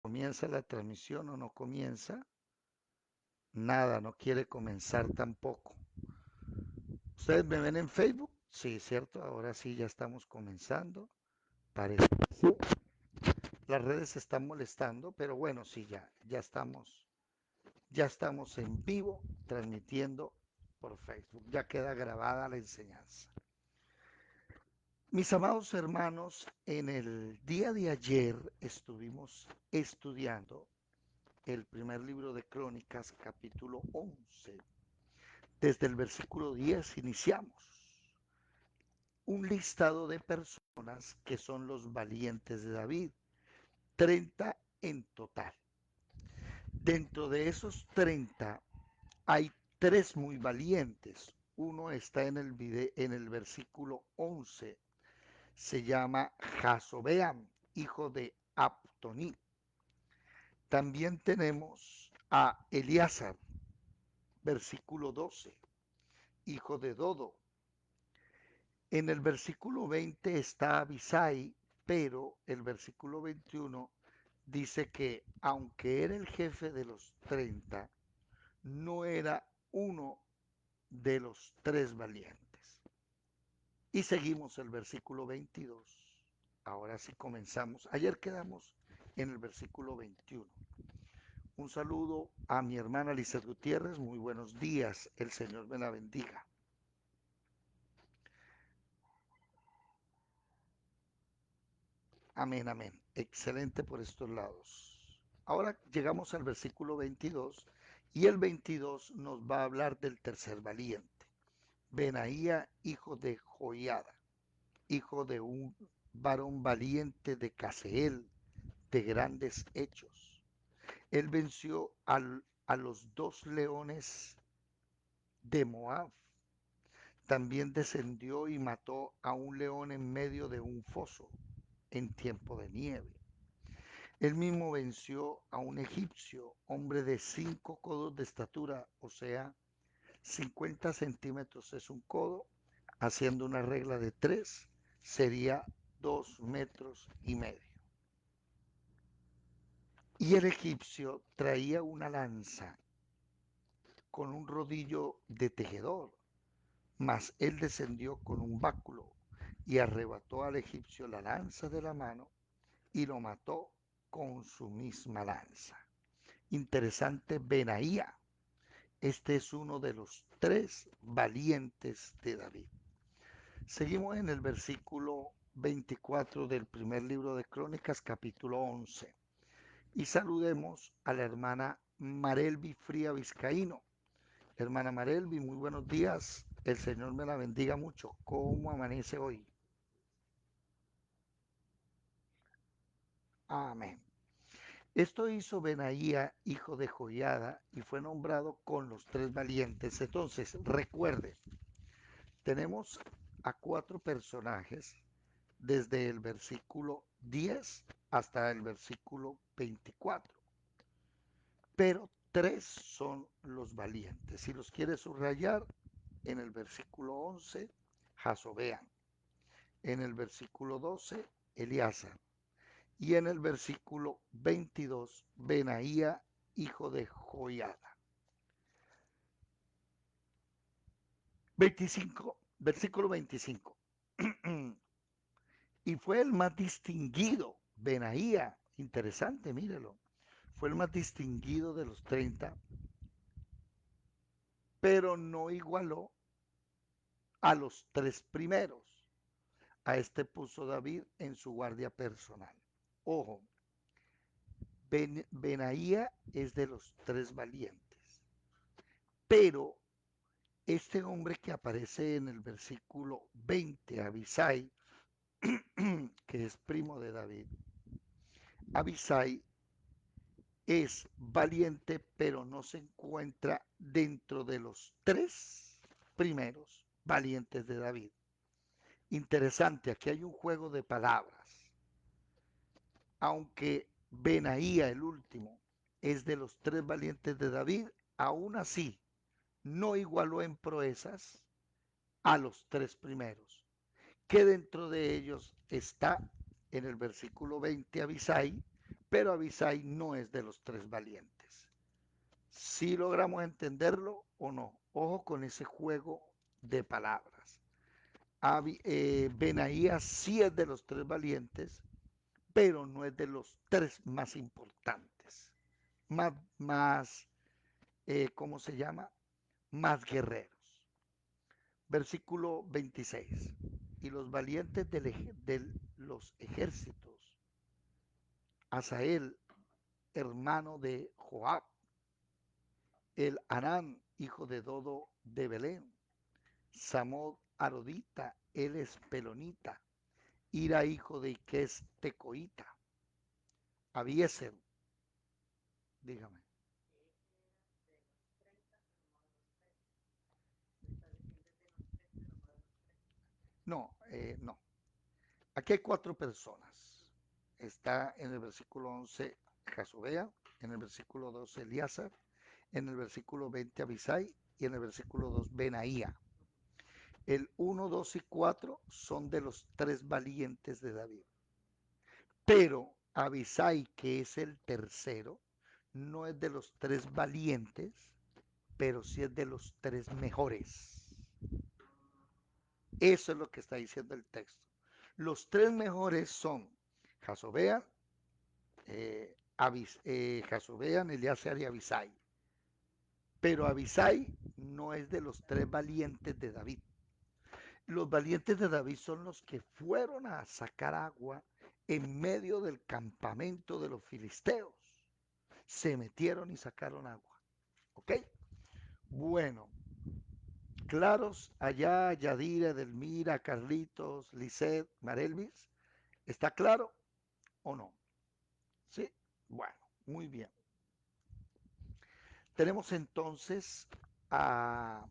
¿Comienza la transmisión o no comienza? Nada, no quiere comenzar tampoco. ¿Ustedes me ven en Facebook? Sí, cierto, ahora sí ya estamos comenzando. Parece que sí. Las redes se están molestando, pero bueno, sí, ya estamos en vivo transmitiendo por Facebook. Ya queda grabada la enseñanza. Mis amados hermanos, en el día de ayer estuvimos estudiando el primer libro de Crónicas, capítulo 11. Desde el versículo 10 iniciamos un listado de personas que son los valientes de David, 30 en total. Dentro de esos 30 hay tres muy valientes. Uno está en el versículo 11, se llama Jasobeam, hijo de Abtoní. También tenemos a Eliasar, versículo 12, hijo de Dodo. En el versículo 20 está Abisai, pero el versículo 21 dice que aunque era el jefe de los 30, no era uno de los tres valientes. Y seguimos el versículo 22. Ahora sí comenzamos. Ayer quedamos en el versículo 21. Un saludo a mi hermana Lizeth Gutiérrez. Muy buenos días. El Señor me la bendiga. Amén, amén. Excelente por estos lados. Ahora llegamos al versículo 22 y el 22 nos va a hablar del tercer valiente. Benaía, hijo de Joiada, hijo de un varón valiente de Caseel, de grandes hechos. Él venció a los dos leones de Moab. También descendió y mató a un león en medio de un foso en tiempo de nieve. Él mismo venció a un egipcio, hombre de 5 codos de estatura, o sea, 50 centímetros es un codo, haciendo una regla de 3, sería 2 metros y medio. Y el egipcio traía una lanza con un rodillo de tejedor, mas él descendió con un báculo y arrebató al egipcio la lanza de la mano y lo mató con su misma lanza. Interesante Benaía. Este es uno de los tres valientes de David. Seguimos en el versículo 24 del primer libro de Crónicas, capítulo 11. Y saludemos a la hermana Marelvi Fría Vizcaíno. Hermana Marelvi, muy buenos días. El Señor me la bendiga mucho. ¿Cómo amanece hoy? Amén. Esto hizo Benaía, hijo de Joiada, y fue nombrado con los tres valientes. Entonces, recuerde, tenemos a cuatro personajes desde el versículo 10 hasta el versículo 24, pero tres son los valientes. Si los quiere subrayar, en el versículo 11, Jasobeam, en el versículo 12, Eliasa, y en el versículo 22, Benaía, hijo de Joiada. 25, versículo 25. Y fue el más distinguido, Benaía, interesante, mírelo, fue el más distinguido de los 30, pero no igualó a los tres primeros. A este puso David en su guardia personal. Ojo, Benaía es de los tres valientes, pero este hombre que aparece en el versículo 20, Abisai, que es primo de David, Abisai es valiente, pero no se encuentra dentro de los tres primeros valientes de David. Interesante, aquí hay un juego de palabras. Aunque Benaía, el último, es de los tres valientes de David, aún así no igualó en proezas a los tres primeros, que dentro de ellos está en el versículo 20 Abisai, pero Abisai no es de los tres valientes. Si logramos entenderlo o no. Ojo con ese juego de palabras. Benaías sí es de los tres valientes, pero no es de los tres más importantes, más, ¿cómo se llama? Más guerreros. Versículo 26. Y los valientes de los ejércitos, Asael, hermano de Joab, el Anán, hijo de Dodo de Belén, Samod Arodita, él es Pelonita, Ira, hijo de Iques Tecoita, Abieser, dígame. No, no. Aquí hay cuatro personas. Está en el versículo 11 Jasubea, en el versículo 12 Elíasar, en el versículo 20 Abisai y en el versículo 2 Benaía. El uno, 2 y 4 son de los tres valientes de David. Pero Abisai, que es el tercero, no es de los tres valientes, pero sí es de los tres mejores. Eso es lo que está diciendo el texto. Los tres mejores son Jasobean, Jasobean, Eleazar y Abisai. Pero Abisai no es de los tres valientes de David. Los valientes de David son los que fueron a sacar agua en medio del campamento de los filisteos. Se metieron y sacaron agua. ¿Ok? Bueno, claros allá, Yadira, Edelmira, Carlitos, Lisset, Marelvis. ¿Está claro o no? Sí. Bueno, muy bien. Tenemos entonces a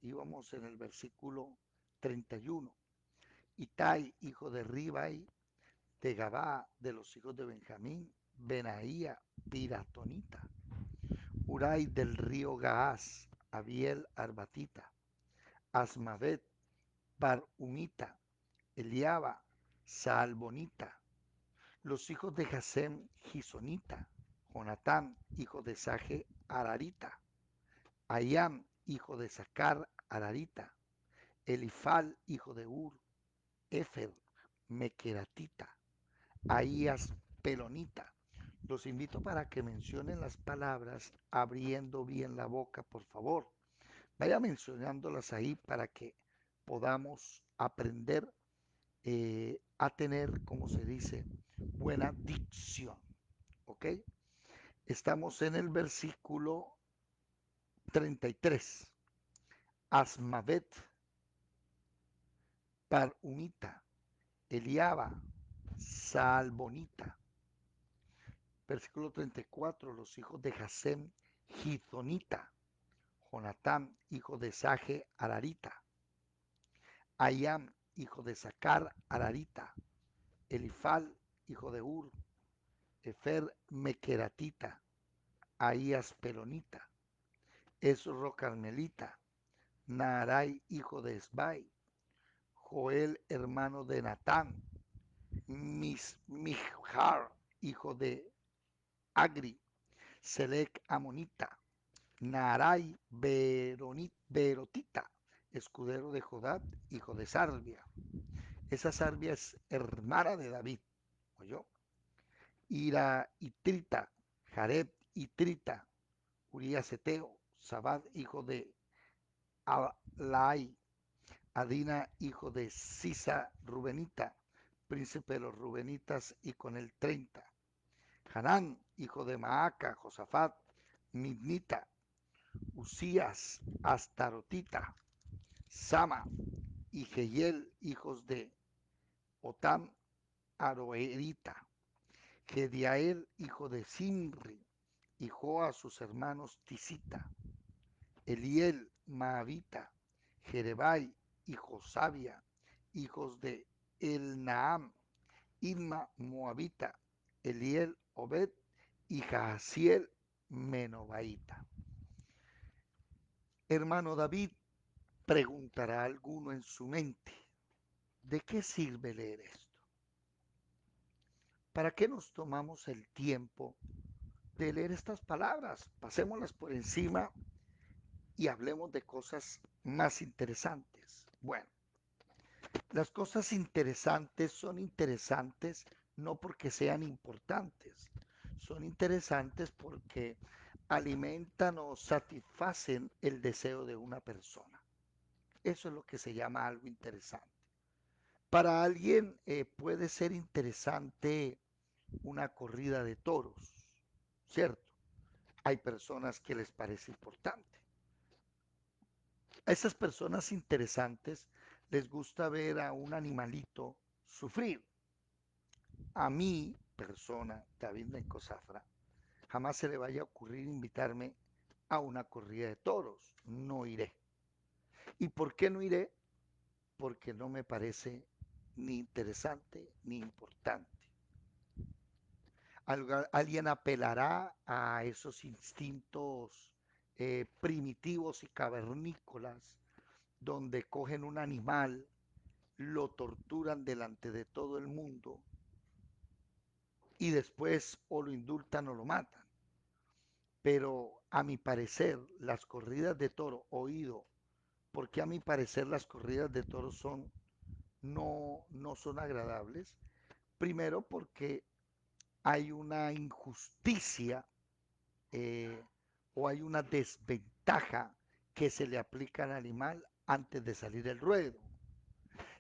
íbamos en el versículo 31. Itai, hijo de Ribai, de Gabá, de los hijos de Benjamín, Benaía, Piratonita, Uray del río Gaás, Abiel Arbatita, Asmavet, Barhumita, Eliaba, Saalbonita, los hijos de Jasem, Gisonita, Jonatán, hijo de Saje, Ararita, Ayam, hijo de Sacar, Ararita, Elifal, hijo de Ur, Efer, Mequeratita, Ahías, Pelonita. Los invito para que mencionen las palabras abriendo bien la boca, por favor. Vaya mencionándolas ahí para que podamos aprender a tener, como se dice, buena dicción. ¿Ok? Estamos en el versículo 33. Asmavet, Parumita, Eliaba, Salbonita. Versículo 34. Los hijos de Jasem, Gizonita. Jonatán, hijo de Saje, Ararita. Ayam, hijo de Sacar, Ararita. Elifal, hijo de Ur. Efer, Mequeratita. Ahías, Pelonita. Esro, Carmelita. Naarai, hijo de Esbai. Joel, hermano de Natán. Mihar, hijo de Agri. Selec, Amonita. Naarai, Berotita, escudero de Jodá, hijo de Sarbia. Esa Sarbia es hermana de David. ¿Oyó? Ira y Trita, Jareb y Trita, Urías Eteo, Sabad, hijo de Alai, Adina, hijo de Sisa, Rubenita, príncipe de los Rubenitas, y con el 30. Hanán, hijo de Maaca, Josafat, Midnita, Usías, Astarotita, Sama y Jehiel, hijos de Otam, Aroerita, Gediael, hijo de Simri, y Joa, sus hermanos Tisita, Eliel, Maavita, Jerebai y Josabia, hijos de Elnaam, Inma, Moabita, Eliel, Obed y Jaasiel, Menobaita. Hermano David, preguntará alguno en su mente, ¿de qué sirve leer esto? ¿Para qué nos tomamos el tiempo de leer estas palabras? Pasémoslas por encima y hablemos de cosas más interesantes. Bueno, las cosas interesantes son interesantes no porque sean importantes, son interesantes porque alimentan o satisfacen el deseo de una persona. Eso es lo que se llama algo interesante. Para alguien puede ser interesante una corrida de toros, ¿cierto? Hay personas que les parece importante. A esas personas interesantes les gusta ver a un animalito sufrir. A mí, persona, David Mencosafra, jamás se le vaya a ocurrir invitarme a una corrida de toros. No iré. ¿Y por qué no iré? Porque no me parece ni interesante ni importante. Alguien apelará a esos instintos primitivos y cavernícolas donde cogen un animal, lo torturan delante de todo el mundo y después o lo indultan o lo matan. Pero a mi parecer, las corridas de toro, oído, porque a mi parecer las corridas de toro no son agradables. Primero porque hay una injusticia eh, o hay una desventaja que se le aplica al animal antes de salir del ruedo.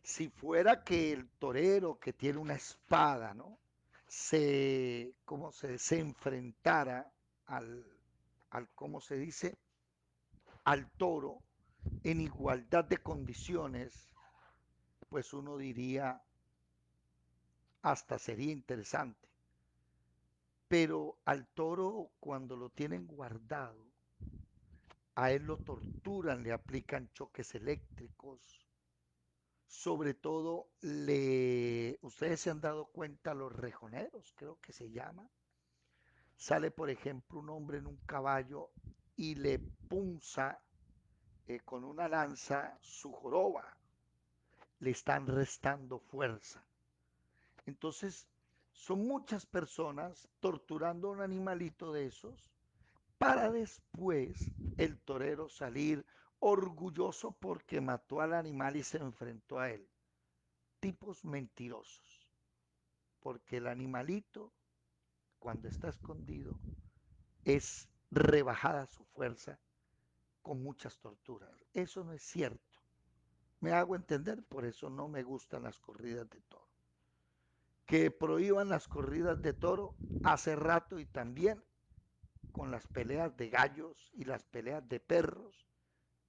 Si fuera que el torero que tiene una espada, ¿no? Se enfrentara al, ¿cómo se dice? Al toro en igualdad de condiciones, pues uno diría, hasta sería interesante. Pero al toro, cuando lo tienen guardado, a él lo torturan, le aplican choques eléctricos. Sobre todo, ustedes se han dado cuenta, los rejoneros, creo que se llama. Sale, por ejemplo, un hombre en un caballo y le punza con una lanza su joroba. Le están restando fuerza. Entonces, son muchas personas torturando a un animalito de esos para después el torero salir orgulloso porque mató al animal y se enfrentó a él. Tipos mentirosos, porque el animalito, cuando está escondido, es rebajada su fuerza con muchas torturas. Eso no es cierto. Me hago entender, por eso no me gustan las corridas de toro. Que prohíban las corridas de toro hace rato y también con las peleas de gallos y las peleas de perros.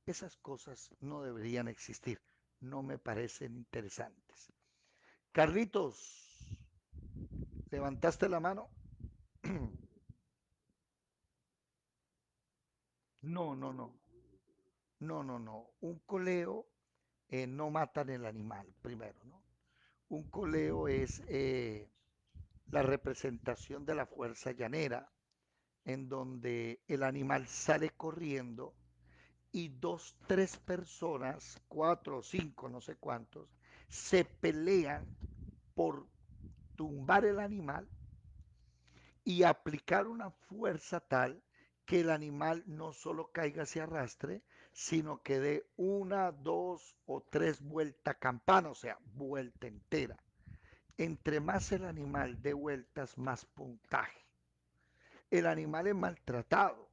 Esas cosas no deberían existir, no me parecen interesantes. Carlitos, ¿levantaste la mano? No, no, no, no. Un coleo no matan el animal, primero, ¿no? Un coleo es la representación de la fuerza llanera, en donde el animal sale corriendo y dos, tres personas, cuatro o cinco, no sé cuántos, se pelean por tumbar el animal y aplicar una fuerza tal que el animal no solo caiga hacia arrastre, sino que dé una, dos o tres vueltas campana, o sea, vuelta entera. Entre más el animal dé vueltas, más puntaje. El animal es maltratado,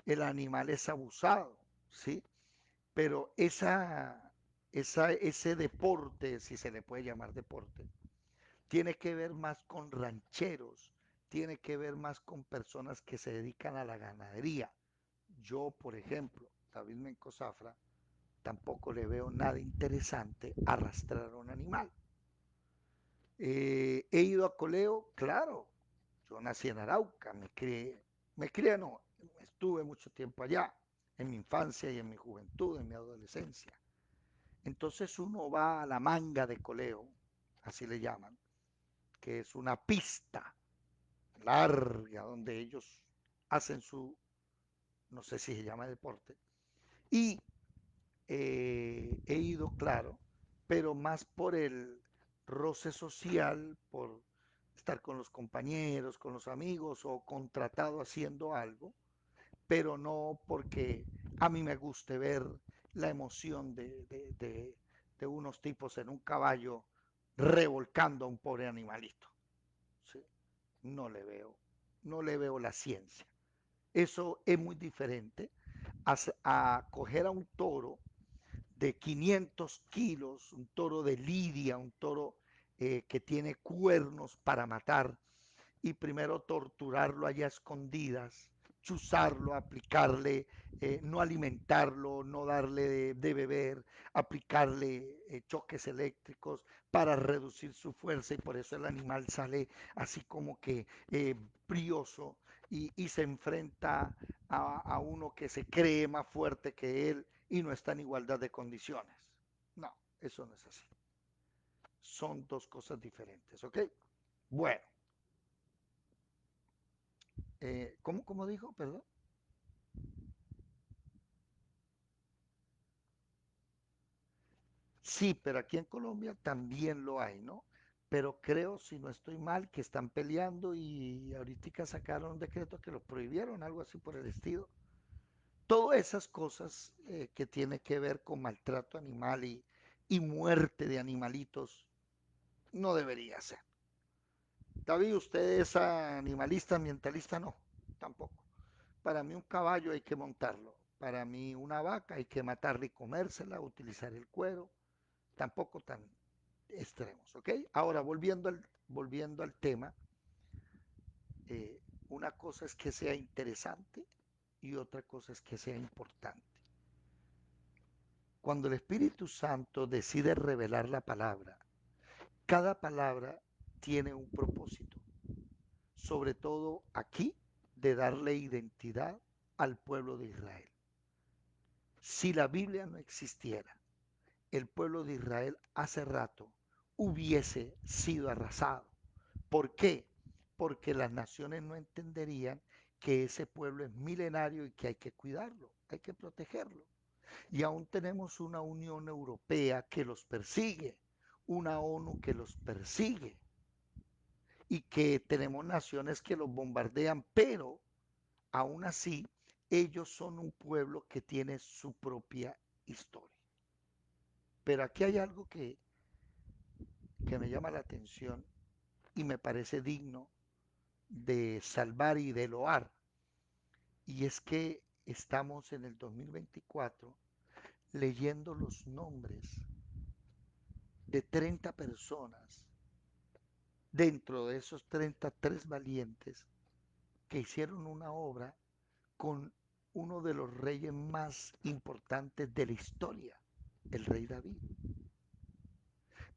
el animal es abusado, ¿sí? Pero ese deporte, si se le puede llamar deporte, tiene que ver más con rancheros, tiene que ver más con personas que se dedican a la ganadería. Yo, por ejemplo, David Menco Zafra, tampoco le veo nada interesante arrastrar a un animal. He ido a Coleo, claro, yo nací en Arauca, me crié no, estuve mucho tiempo allá, en mi infancia y en mi juventud, en mi adolescencia. Entonces uno va a la manga de Coleo, así le llaman, que es una pista larga donde ellos hacen su, no sé si se llama deporte, y he ido, claro, pero más por el roce social, por estar con los compañeros, con los amigos o contratado haciendo algo, pero no porque a mí me guste ver la emoción de unos tipos en un caballo revolcando a un pobre animalito. ¿Sí? No le veo, no le veo la ciencia. Eso es muy diferente a coger a un toro de 500 kilos, un toro de lidia, un toro que tiene cuernos para matar, y primero torturarlo allá a escondidas, chuzarlo, aplicarle, no alimentarlo, no darle de beber, aplicarle choques eléctricos para reducir su fuerza y por eso el animal sale así como que brioso y se enfrenta a uno que se cree más fuerte que él y no está en igualdad de condiciones. No, eso no es así. Son dos cosas diferentes, ¿ok? Bueno, ¿cómo dijo? Perdón. Sí, pero aquí en Colombia también lo hay, ¿no? Pero creo, si no estoy mal, que están peleando y ahorita sacaron un decreto que lo prohibieron, algo así por el estilo. Todas esas cosas que tiene que ver con maltrato animal y muerte de animalitos, no debería ser. David, ¿usted es animalista, ambientalista? No, tampoco. Para mí un caballo hay que montarlo. Para mí una vaca hay que matarla y comérsela, utilizar el cuero. Tampoco tan extremos, ¿ok? Ahora, volviendo al tema, una cosa es que sea interesante y otra cosa es que sea importante. Cuando el Espíritu Santo decide revelar la palabra, cada palabra tiene un propósito, sobre todo aquí, de darle identidad al pueblo de Israel. Si la Biblia no existiera, el pueblo de Israel hace rato hubiese sido arrasado. ¿Por qué? Porque las naciones no entenderían que ese pueblo es milenario y que hay que cuidarlo, hay que protegerlo. Y aún tenemos una Unión Europea que los persigue, una ONU que los persigue y que tenemos naciones que los bombardean, pero aún así ellos son un pueblo que tiene su propia historia. Pero aquí hay algo que me llama la atención y me parece digno de salvar y de loar. Y es que estamos en el 2024 leyendo los nombres de 30 personas, dentro de esos 33 valientes que hicieron una obra con uno de los reyes más importantes de la historia, el rey David.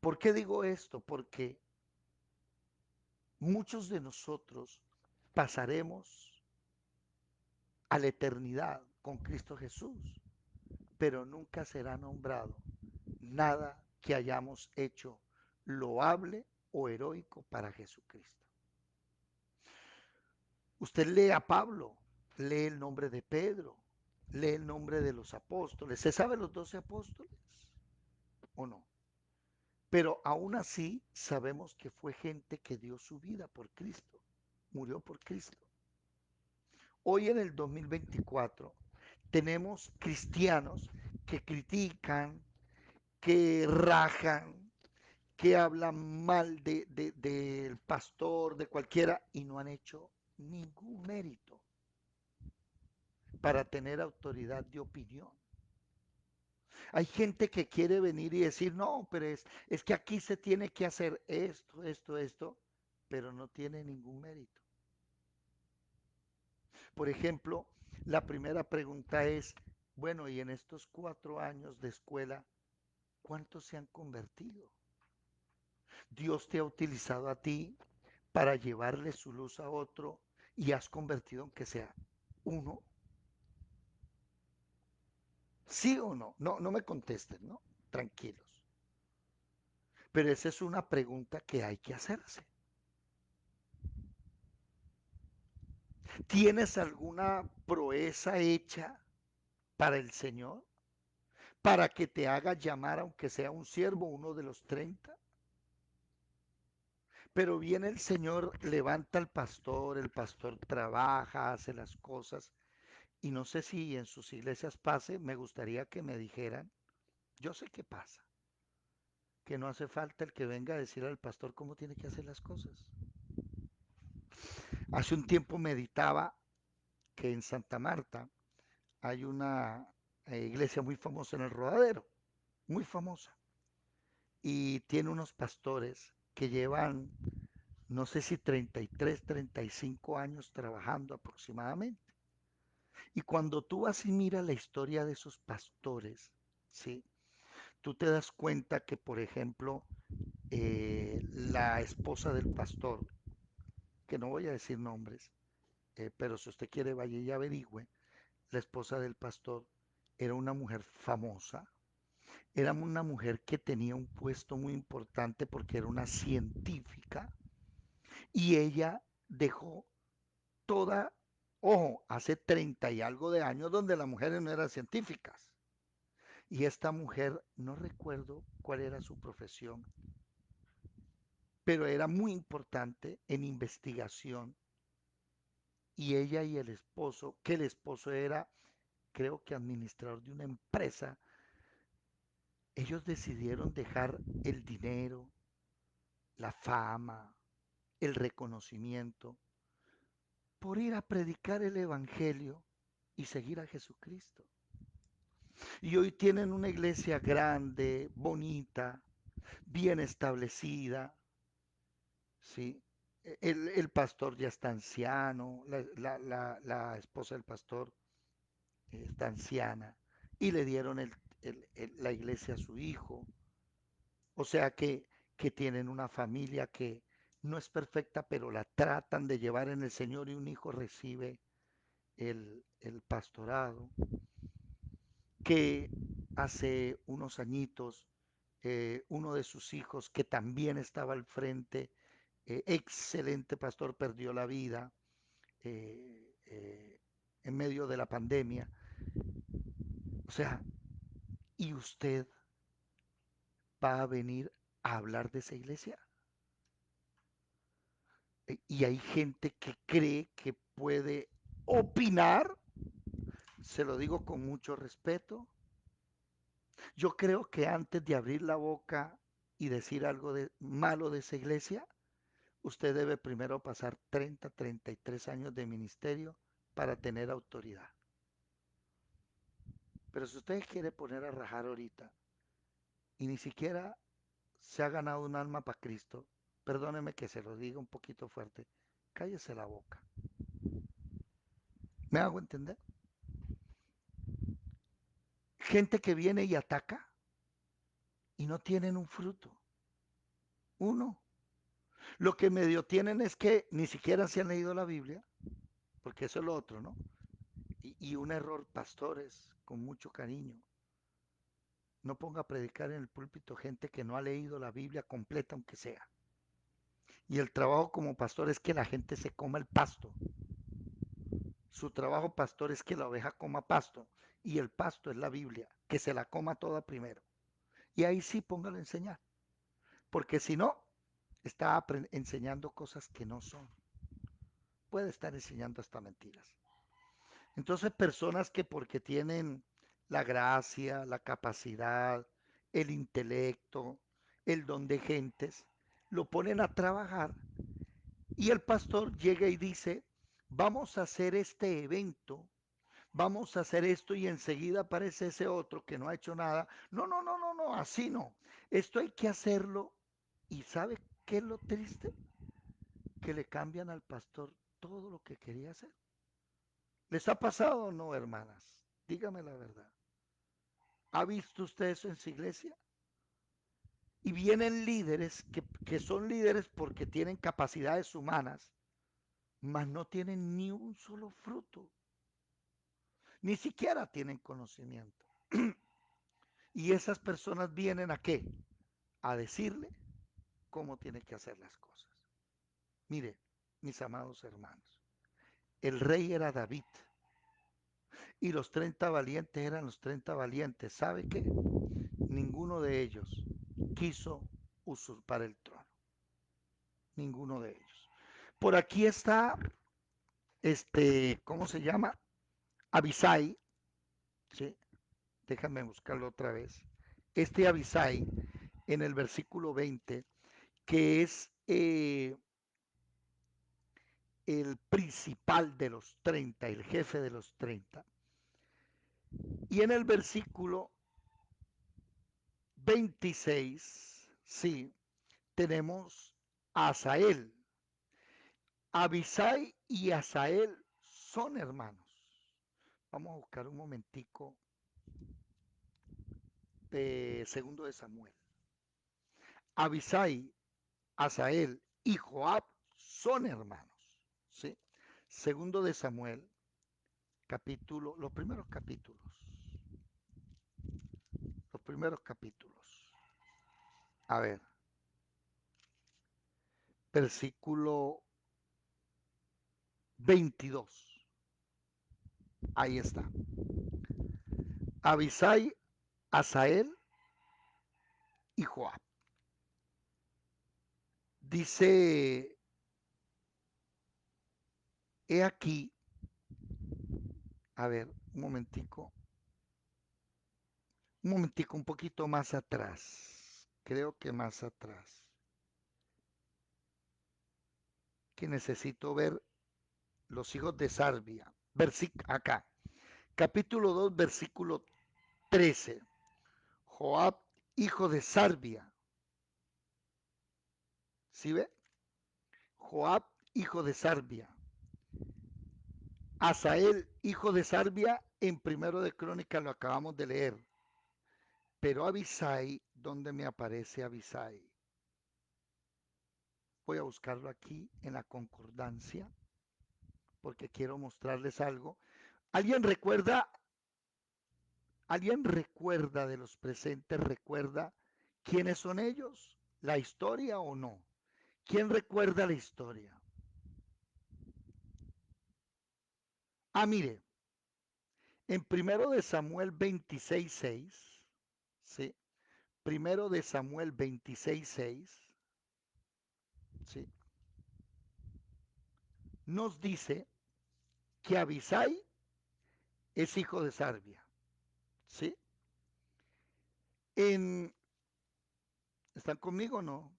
¿Por qué digo esto? Porque muchos de nosotros pasaremos a la eternidad con Cristo Jesús, pero nunca será nombrado nada que hayamos hecho loable o heroico para Jesucristo. Usted lee a Pablo, lee el nombre de Pedro, lee el nombre de los apóstoles. ¿Se sabe los 12 apóstoles o no? Pero aún así sabemos que fue gente que dio su vida por Cristo, murió por Cristo. Hoy en el 2024 tenemos cristianos que critican, que rajan, que hablan mal del pastor, de cualquiera, y no han hecho ningún mérito para tener autoridad de opinión. Hay gente que quiere venir y decir, no, pero es que aquí se tiene que hacer esto, pero no tiene ningún mérito. Por ejemplo, la primera pregunta es, bueno, y en estos 4 años de escuela, ¿cuántos se han convertido? Dios te ha utilizado a ti para llevarle su luz a otro y has convertido aunque sea uno. ¿Sí o no? No, no me contesten, ¿no? Tranquilos. Pero esa es una pregunta que hay que hacerse. ¿Tienes alguna proeza hecha para el Señor? ¿Para que te haga llamar aunque sea un siervo, uno de los 30? Pero viene el Señor, levanta al pastor, el pastor trabaja, hace las cosas, y no sé si en sus iglesias pase, me gustaría que me dijeran, yo sé qué pasa, que no hace falta el que venga a decir al pastor cómo tiene que hacer las cosas. Hace un tiempo meditaba que en Santa Marta hay una iglesia muy famosa en el Rodadero, muy famosa, y tiene unos pastores que llevan, no sé si 33, 35 años trabajando aproximadamente. Y cuando tú vas y miras la historia de esos pastores, ¿sí? Tú te das cuenta que, por ejemplo, la esposa del pastor, que no voy a decir nombres, pero si usted quiere vaya y averigüe, la esposa del pastor era una mujer famosa, era una mujer que tenía un puesto muy importante porque era una científica y ella dejó toda, ojo, hace 30 y algo de años donde las mujeres no eran científicas. Y esta mujer, no recuerdo cuál era su profesión, pero era muy importante en investigación. Y ella y el esposo, que el esposo era, creo que administrador de una empresa, ellos decidieron dejar el dinero, la fama, el reconocimiento, por ir a predicar el Evangelio y seguir a Jesucristo. Y hoy tienen una iglesia grande, bonita, bien establecida, ¿sí? El pastor ya está anciano, la esposa del pastor está anciana y le dieron la iglesia a su hijo. O sea que tienen una familia que no es perfecta, pero la tratan de llevar en el Señor y un hijo recibe el pastorado. Que hace unos añitos uno de sus hijos, que también estaba al frente, excelente pastor, perdió la vida en medio de la pandemia. O sea, ¿y usted va a venir a hablar de esa iglesia? Y hay gente que cree que puede opinar, se lo digo con mucho respeto. Yo creo que antes de abrir la boca y decir algo de malo de esa iglesia, usted debe primero pasar 30, 33 años de ministerio para tener autoridad. Pero si usted quiere poner a rajar ahorita y ni siquiera se ha ganado un alma para Cristo, perdóneme que se lo diga un poquito fuerte, cállese la boca. ¿Me hago entender? Gente que viene y ataca y no tienen un fruto. Uno. Lo que medio tienen es que ni siquiera se han leído la Biblia, porque eso es lo otro, ¿no? Y un error, pastores, con mucho cariño. No ponga a predicar en el púlpito gente que no ha leído la Biblia completa, aunque sea. Y el trabajo como pastor es que la gente se coma el pasto. Su trabajo pastor es que la oveja coma pasto. Y el pasto es la Biblia, que se la coma toda primero. Y ahí sí póngalo a enseñar. Porque si no, está enseñando cosas que no son. Puede estar enseñando hasta mentiras. Entonces, personas que porque tienen la gracia, la capacidad, el intelecto, el don de gentes, lo ponen a trabajar y el pastor llega y dice, vamos a hacer este evento, vamos a hacer esto y enseguida aparece ese otro que no ha hecho nada. No, no, no, no, no, así no. Esto hay que hacerlo. ¿Y sabe qué es lo triste? Que le cambian al pastor todo lo que quería hacer. ¿Les ha pasado o no, hermanas? Dígame la verdad. ¿Ha visto usted eso en su iglesia? Y vienen líderes que son líderes porque tienen capacidades humanas, mas no tienen ni un solo fruto, ni siquiera tienen conocimiento. Y esas personas vienen a qué? A decirle cómo tiene que hacer las cosas. Mire, mis amados hermanos, el rey era David y los 30 valientes eran los 30 valientes. ¿Sabe qué? Ninguno de ellos quiso usurpar el trono. ninguno de ellos. Por aquí está, ¿cómo se llama? Abisai, ¿sí? Déjame buscarlo otra vez. Este Abisai, en el versículo 20, que es el principal de los 30, el jefe de los 30. Y en el versículo 26, sí, tenemos a Asael. Abisai y Asael son hermanos. Vamos a buscar un momentico de segundo de Samuel. Abisai, Asael y Joab son hermanos. ¿Sí? Segundo de Samuel, capítulo, los primeros capítulos. Los primeros capítulos. A ver, versículo 22. Ahí está. Abisai, Asael y Joab. Dice, he aquí, a ver, un momentico, un poquito más atrás. Creo que más atrás. Que necesito ver los hijos de Sarbia. Acá. Capítulo 2, versículo 13. Joab, hijo de Sarbia. ¿Sí ve? Joab, hijo de Sarbia. Asael, hijo de Sarbia, en primero de Crónica lo acabamos de leer. Pero Abisai, ¿dónde me aparece Abisai? Voy a buscarlo aquí en la concordancia porque quiero mostrarles algo. ¿Alguien recuerda? ¿Alguien recuerda de los presentes? ¿Recuerda quiénes son ellos? ¿La historia o no? ¿Quién recuerda la historia? Ah, mire, en primero de Samuel 26:6, ¿sí? Primero de Samuel 26:6, ¿sí? Nos dice que Abisai es hijo de Sarbia, ¿sí? En, ¿Están conmigo o no?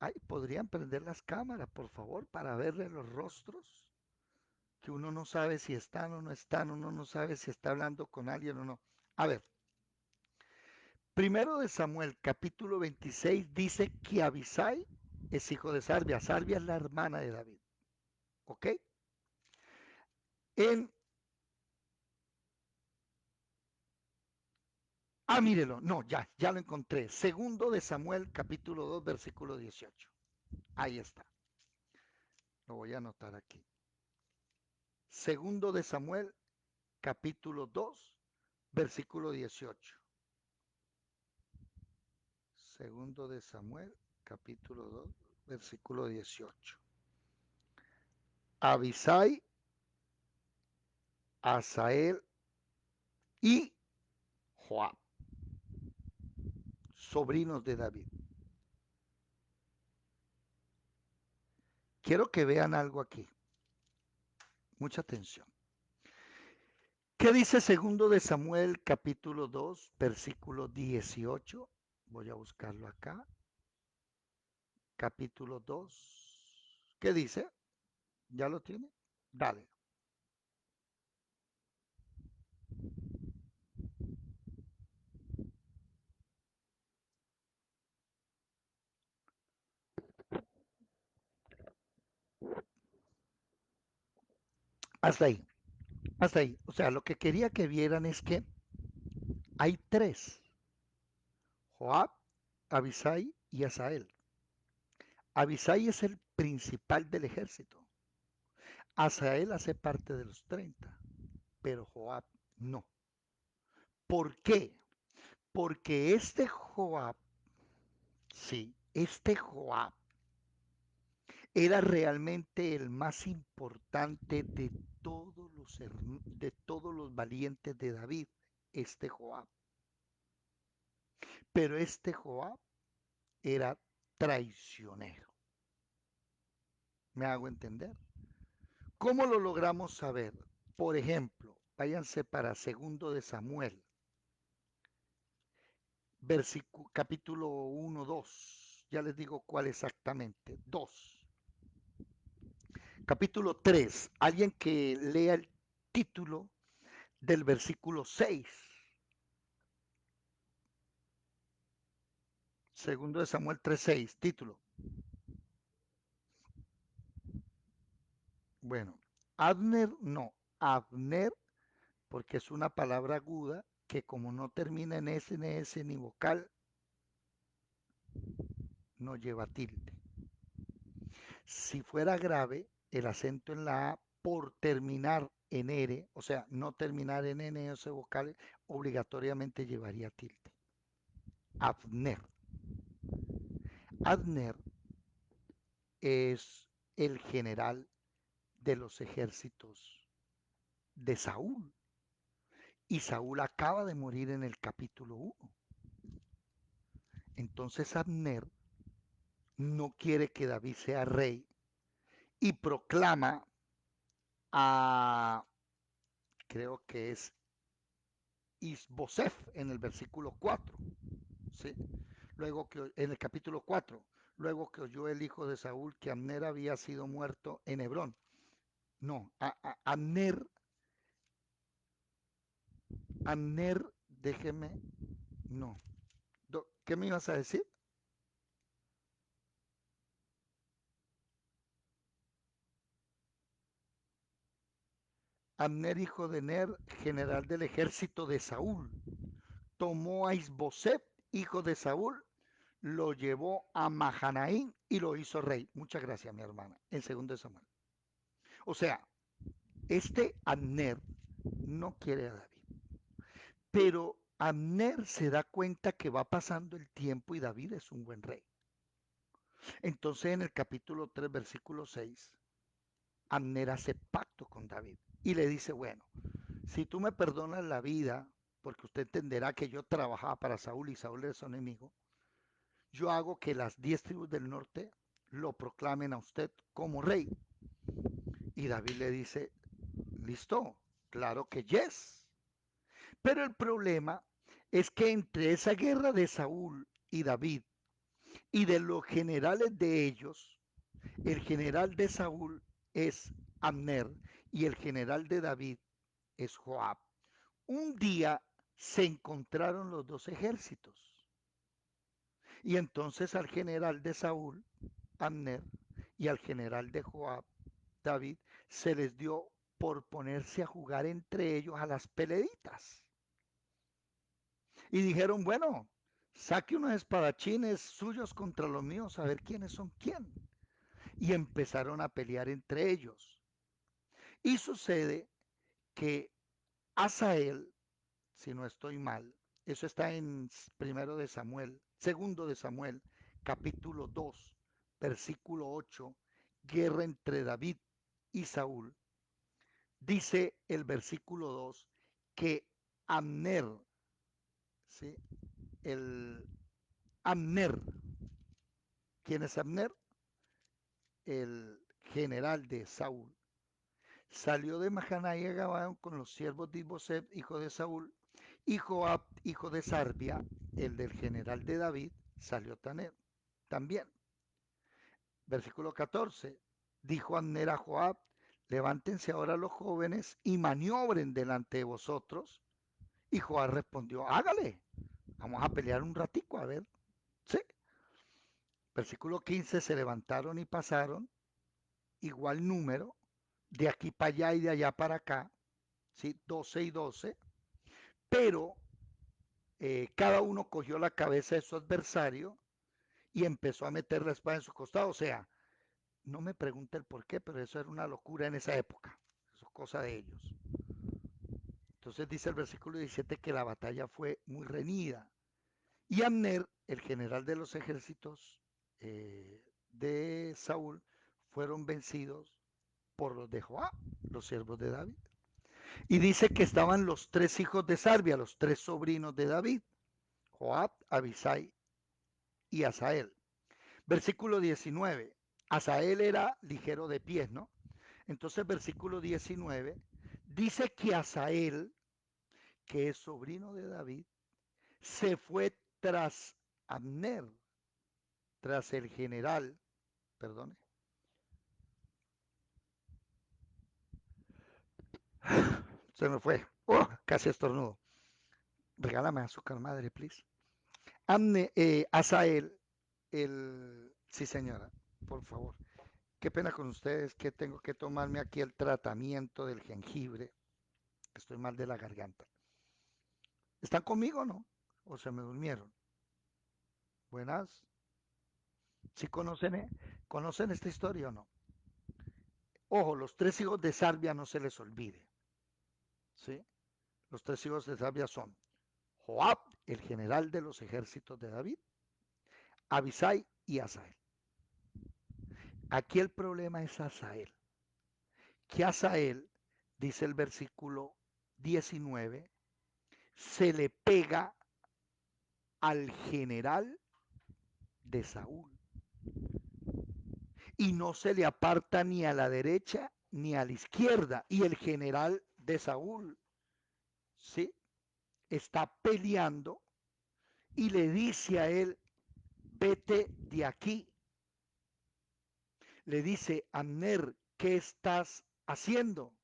Ay, podrían prender las cámaras, por favor, para verle los rostros, que uno no sabe si están o no están, uno no sabe si está hablando con alguien o no. A ver, primero de Samuel, capítulo 26, dice que Abisai es hijo de Sarbia. Sarbia es la hermana de David, ¿ok? En, mírelo, no, ya lo encontré. Segundo de Samuel, capítulo 2, versículo 18. Ahí está, lo voy a anotar aquí. Segundo de Samuel, capítulo 2, versículo 18. Segundo de Samuel, capítulo 2, versículo 18. Abisai, Asael y Joab, sobrinos de David. Quiero que vean algo aquí. Mucha atención. ¿Qué dice segundo de Samuel, capítulo 2, versículo 18? Voy a buscarlo acá. Capítulo 2. ¿Qué dice? ¿Ya lo tiene? Dale. Hasta ahí. Hasta ahí. O sea, lo que quería que vieran es que hay tres. Joab, Abisai y Asael. Abisai es el principal del ejército. Asael hace parte de los 30, pero Joab no. ¿Por qué? Porque este Joab, sí, este Joab era realmente el más importante de todos los valientes de David, este Joab. Pero este Joab era traicionero. ¿Me hago entender? ¿Cómo lo logramos saber? Por ejemplo, váyanse para segundo de Samuel, capítulo 1, 2. Ya les digo cuál exactamente. 2. Capítulo 3. Alguien que lea el título del versículo 6. Segundo de Samuel 3:6, título. Bueno, Abner no, Abner, porque es una palabra aguda que como no termina en S, N, S ni vocal, no lleva tilde. Si fuera grave, el acento en la A por terminar en R, o sea, no terminar en N o S vocales, obligatoriamente llevaría tilde. Abner. Abner es el general de los ejércitos de Saúl. Y Saúl acaba de morir en el capítulo 1. Entonces Abner no quiere que David sea rey y proclama a, creo que es Isbosef en el versículo 4, ¿sí? Luego que en el capítulo 4, luego que oyó el hijo de Saúl que Abner había sido muerto en Hebrón. No, Abner, déjeme, no. ¿Qué me ibas a decir? Abner, hijo de Ner, general del ejército de Saúl, tomó a Isboset, hijo de Saúl, lo llevó a Mahanaín y lo hizo rey. Muchas gracias, mi hermana, en segundo de Samuel. O sea, este Abner no quiere a David, pero Abner se da cuenta que va pasando el tiempo y David es un buen rey. Entonces en el capítulo 3, versículo 6, Abner hace pacto con David y le dice, bueno, si tú me perdonas la vida, porque usted entenderá que yo trabajaba para Saúl y Saúl es su enemigo, yo hago que las 10 tribus del norte lo proclamen a usted como rey. Y David le dice, listo, claro que yes. Pero el problema es que entre esa guerra de Saúl y David y de los generales de ellos, el general de Saúl es Abner y el general de David es Joab. Un día se encontraron los dos ejércitos y entonces al general de Saúl, Abner, y al general de Joab, David, se les dio por ponerse a jugar entre ellos a las peleditas. Y dijeron, bueno, saque unos espadachines suyos contra los míos a ver quiénes son quién. Y empezaron a pelear entre ellos. Y sucede que Asael, si no estoy mal, eso está en primero de Samuel, segundo de Samuel, capítulo 2, versículo 8, guerra entre David y Saúl. Dice el versículo 2 que Abner, ¿sí? El Abner, ¿quién es Abner? El general de Saúl. Salió de Mahanaí a Gabaón con los siervos de Isboset, hijo de Saúl, y Joab, hijo de Sarbia, el del general de David, salió también. Versículo 14. Dijo Abner a Joab, levántense ahora los jóvenes y maniobren delante de vosotros. Y Joab respondió, hágale, vamos a pelear un ratico, a ver. Sí. Versículo 15, se levantaron y pasaron, igual número, de aquí para allá y de allá para acá, ¿sí? 12 y 12, pero cada uno cogió la cabeza de su adversario y empezó a meter la espada en su costado. O sea, no me pregunte el por qué, pero eso era una locura en esa época. Eso es cosa de ellos. Entonces dice el versículo 17 que la batalla fue muy reñida. Y Abner, el general de los ejércitos de Saúl, fueron vencidos por los de Joab, los siervos de David. Y dice que estaban los tres hijos de Sarbia, los tres sobrinos de David, Joab, Abisai y Asael. Versículo 19. Asael era ligero de pies, ¿no? Entonces, versículo 19 dice que Asael, que es sobrino de David, se fue tras Abner, tras el general, perdone, se me fue, casi estornudo. Regálame azúcar, madre, please. Asael, sí señora, por favor. Qué pena con ustedes que tengo que tomarme aquí el tratamiento del jengibre. Estoy mal de la garganta. ¿Están conmigo o no? ¿O se me durmieron? Buenas. ¿Sí conocen esta historia o no? Ojo, los tres hijos de Sarvia no se les olvide. ¿Sí? Los tres hijos de Sarvia son Joab, el general de los ejércitos de David, Abisai y Asael. Aquí el problema es Asael. Que Asael, dice el versículo 19, se le pega al general de Saúl y no se le aparta ni a la derecha ni a la izquierda. Y el general de Saúl, ¿sí? Está peleando y le dice a él, vete de aquí. Le dice, Abner, ¿qué estás haciendo?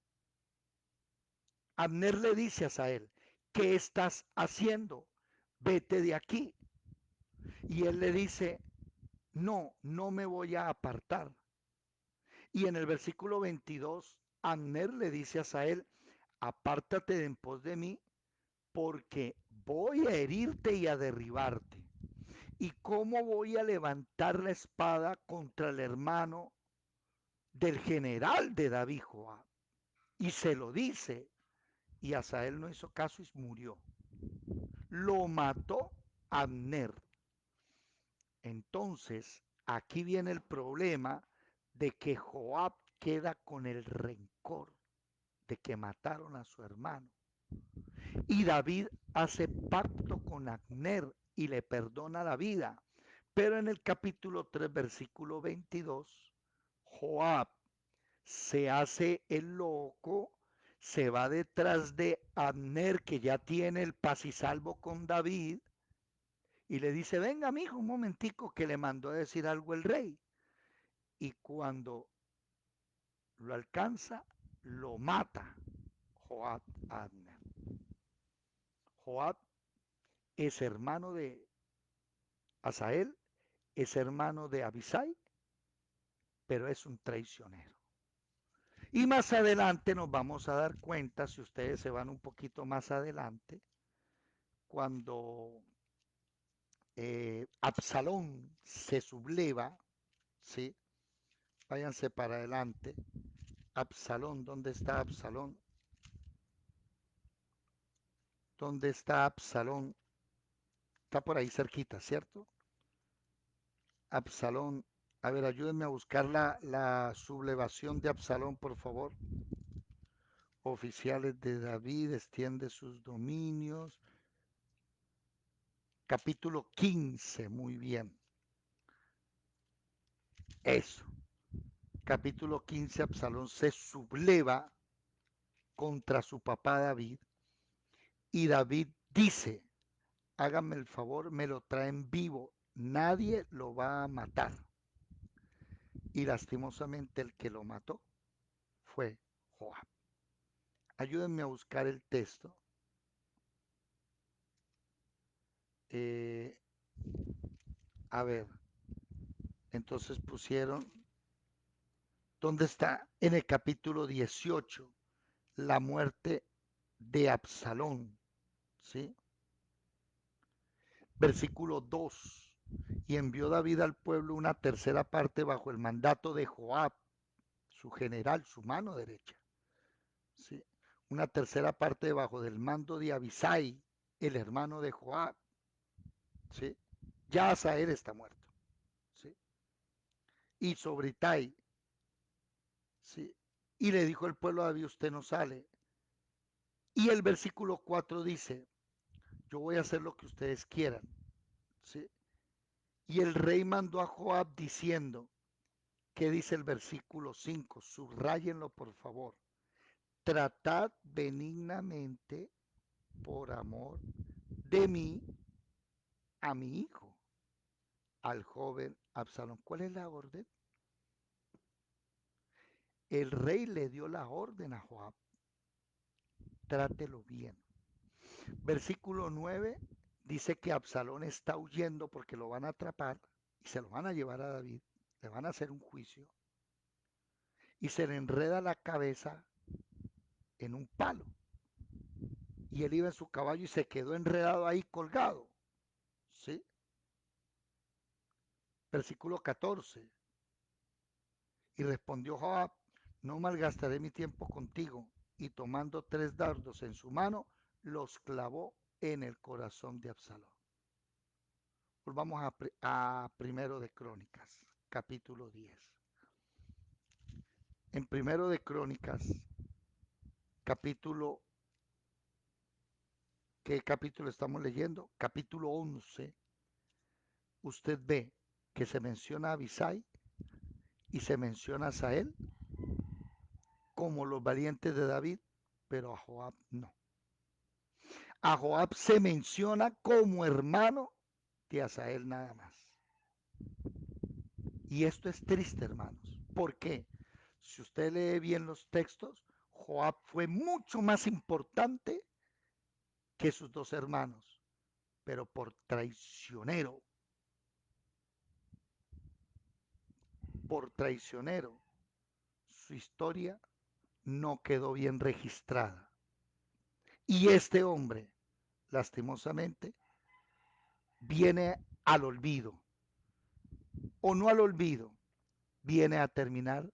Abner le dice a Asael, ¿qué estás haciendo? Vete de aquí. Y él le dice, no, no me voy a apartar. Y en el versículo 22, Abner le dice a Asael, apártate de en pos de mí, porque voy a herirte y a derribarte. ¿Y cómo voy a levantar la espada contra el hermano del general de David, Joab? Y se lo dice, y Asael no hizo caso y murió. Lo mató Abner. Entonces, aquí viene el problema de que Joab queda con el rencor de que mataron a su hermano. Y David hace pacto con Abner y le perdona la vida. Pero en el capítulo 3, versículo 22, Joab se hace el loco, se va detrás de Abner, que ya tiene el paz y salvo con David, y le dice, venga, mijo, un momentico, que le mandó a decir algo el rey. Y cuando lo alcanza, lo mata Joab a Abner. Joab es hermano de Asael, es hermano de Abisai, pero es un traicionero. Y más adelante nos vamos a dar cuenta, si ustedes se van un poquito más adelante, cuando Absalón se subleva, ¿sí? Váyanse para adelante. Absalón, ¿dónde está Absalón? ¿Dónde está Absalón? Está por ahí cerquita, ¿cierto? Absalón. A ver, ayúdenme a buscar la sublevación de Absalón, por favor. Oficiales de David, extiende sus dominios. Capítulo 15, muy bien. Eso. Capítulo 15, Absalón se subleva contra su papá David y David dice, hágame el favor, me lo traen vivo, nadie lo va a matar. Y lastimosamente el que lo mató fue Joab. Ayúdenme a buscar el texto. Eh, a ver, entonces pusieron, ¿dónde está? En el capítulo 18, la muerte de Absalón, ¿sí? Versículo 2. Y envió David al pueblo una tercera parte bajo el mandato de Joab, su general, su mano derecha. ¿Sí? Una tercera parte bajo del mando de Abisai, el hermano de Joab. ¿Sí? Ya Asael está muerto. ¿Sí? Y sobre Itai. ¿Sí? Y le dijo el pueblo a David, usted no sale. Y el versículo 4 dice, yo voy a hacer lo que ustedes quieran. ¿Sí? Y el rey mandó a Joab diciendo, ¿Qué dice el versículo 5? Subráyenlo, por favor. Tratad benignamente por amor de mí a mi hijo, al joven Absalón. ¿Cuál es la orden? El rey le dio la orden a Joab, trátelo bien. Versículo 9 dice que Absalón está huyendo porque lo van a atrapar y se lo van a llevar a David, le van a hacer un juicio y se le enreda la cabeza en un palo y él iba en su caballo y se quedó enredado ahí colgado, ¿sí? Versículo 14. Y respondió Joab, no malgastaré mi tiempo contigo. Y tomando 3 dardos en su mano, los clavó en el corazón de Absalón. Volvamos a Primero de Crónicas, capítulo 10. En Primero de Crónicas, capítulo, ¿qué capítulo estamos leyendo? Capítulo 11. Usted ve que se menciona a Abisai y se menciona a Sael como los valientes de David, pero a Joab no. A Joab se menciona como hermano de Asael nada más. Y esto es triste, hermanos. ¿Por qué? Si usted lee bien los textos, Joab fue mucho más importante que sus dos hermanos, pero por traicionero, su historia no quedó bien registrada. Y este hombre, lastimosamente, viene al olvido, o no al olvido, viene a terminar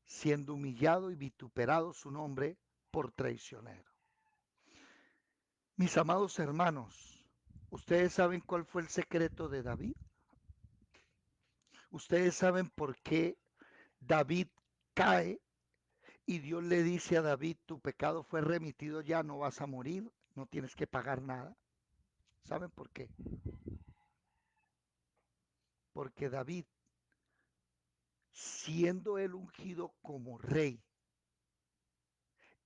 siendo humillado y vituperado su nombre por traicionero. Mis amados hermanos, ¿ustedes saben cuál fue el secreto de David? ¿Ustedes saben por qué David cae y Dios le dice a David, tu pecado fue remitido ya, no vas a morir, no tienes que pagar nada? ¿Saben por qué? Porque David, siendo él ungido como rey,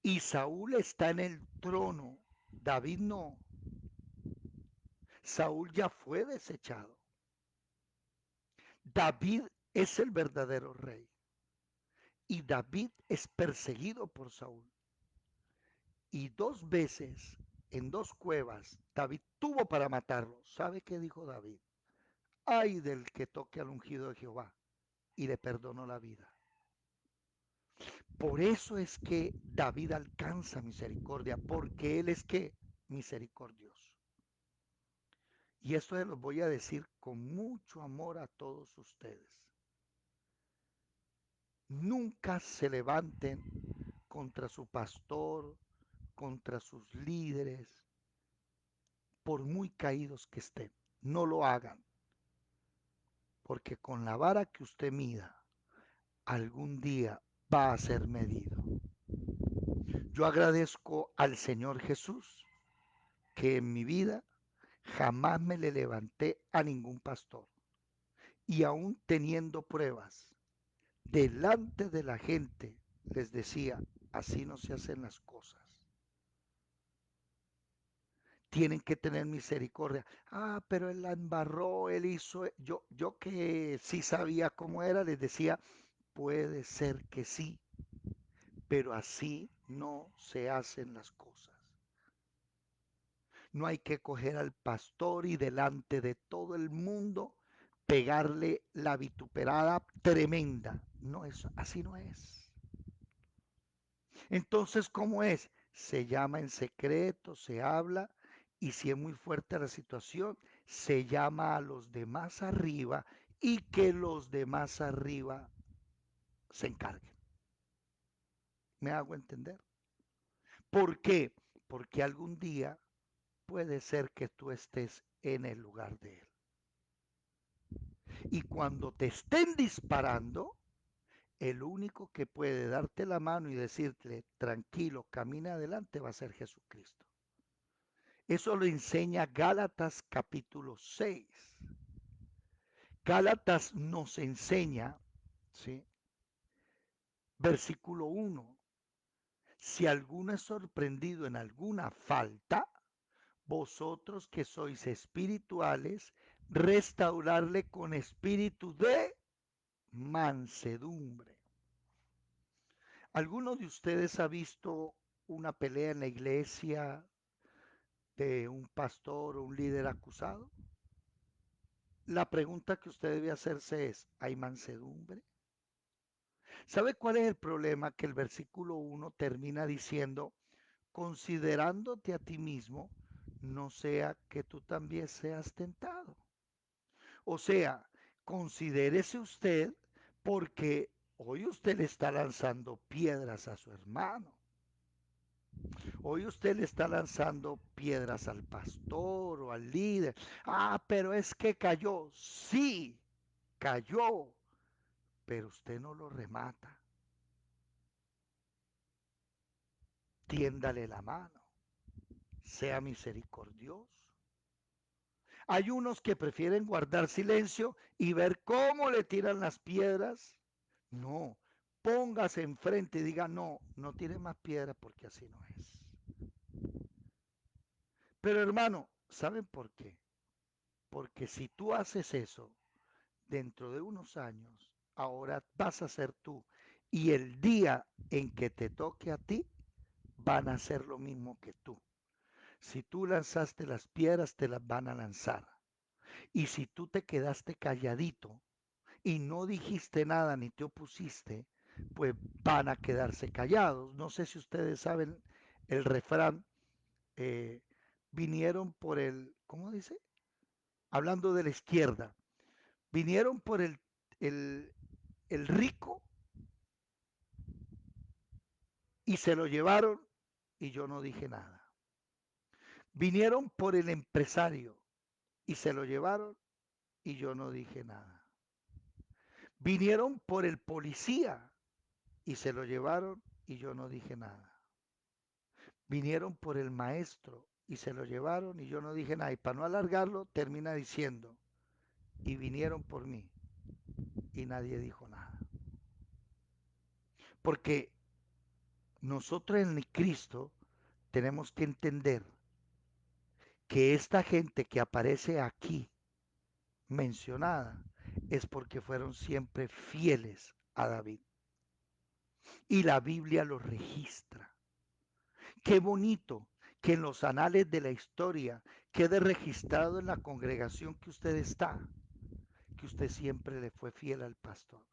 y Saúl está en el trono, David no, Saúl ya fue desechado. David es el verdadero rey y David es perseguido por Saúl. Y 2 veces en 2 cuevas David tuvo para matarlo. ¿Sabe qué dijo David? Ay del que toque al ungido de Jehová y le perdonó la vida. Por eso es que David alcanza misericordia, porque él es que misericordioso. Y esto se los voy a decir con mucho amor a todos ustedes. Nunca se levanten contra su pastor, contra sus líderes, por muy caídos que estén. No lo hagan, porque con la vara que usted mida, algún día va a ser medido. Yo agradezco al Señor Jesús que en mi vida jamás me le levanté a ningún pastor. Y aún teniendo pruebas, delante de la gente les decía, así no se hacen las cosas. Tienen que tener misericordia. Ah, pero él la embarró, él hizo, yo que sí sabía cómo era, les decía, puede ser que sí, pero así no se hacen las cosas. No hay que coger al pastor y delante de todo el mundo pegarle la vituperada tremenda. No es, así no es. Entonces, ¿cómo es? Se llama en secreto, se habla y si es muy fuerte la situación, se llama a los demás arriba y que los demás arriba se encarguen. ¿Me hago entender? ¿Por qué? Porque algún día puede ser que tú estés en el lugar de él. Y cuando te estén disparando, el único que puede darte la mano y decirte, tranquilo, camina adelante, va a ser Jesucristo. Eso lo enseña Gálatas capítulo 6. Gálatas nos enseña ¿sí? Versículo 1. Si alguno es sorprendido en alguna falta, vosotros que sois espirituales, restaurarle con espíritu de mansedumbre. ¿Alguno de ustedes ha visto una pelea en la iglesia de un pastor o un líder acusado? La pregunta que usted debe hacerse es, ¿hay mansedumbre? ¿Sabe cuál es el problema? Que el versículo 1 termina diciendo, considerándote a ti mismo, no sea que tú también seas tentado. O sea, considérese usted porque hoy usted le está lanzando piedras a su hermano. Hoy usted le está lanzando piedras al pastor o al líder. Ah, pero es que cayó. Sí, cayó, pero usted no lo remata. Tiéndale la mano. Sea misericordioso. Hay unos que prefieren guardar silencio y ver cómo le tiran las piedras. No, póngase enfrente y diga, no, no tire más piedras porque así no es. Pero hermano, ¿saben por qué? Porque si tú haces eso, dentro de unos años, ahora vas a ser tú. Y el día en que te toque a ti, van a hacer lo mismo que tú. Si tú lanzaste las piedras, te las van a lanzar. Y si tú te quedaste calladito y no dijiste nada ni te opusiste, pues van a quedarse callados. No sé si ustedes saben el refrán, eh, vinieron por el, ¿cómo dice? Hablando de la izquierda, vinieron por el, el rico y se lo llevaron y yo no dije nada. Vinieron por el empresario y se lo llevaron y yo no dije nada. Vinieron por el policía y se lo llevaron y yo no dije nada. Vinieron por el maestro y se lo llevaron y yo no dije nada. Y para no alargarlo, termina diciendo, y vinieron por mí y nadie dijo nada. Porque nosotros en Cristo tenemos que entender que esta gente que aparece aquí mencionada es porque fueron siempre fieles a David. Y la Biblia lo registra. Qué bonito que en los anales de la historia quede registrado en la congregación que usted está, que usted siempre le fue fiel al pastor.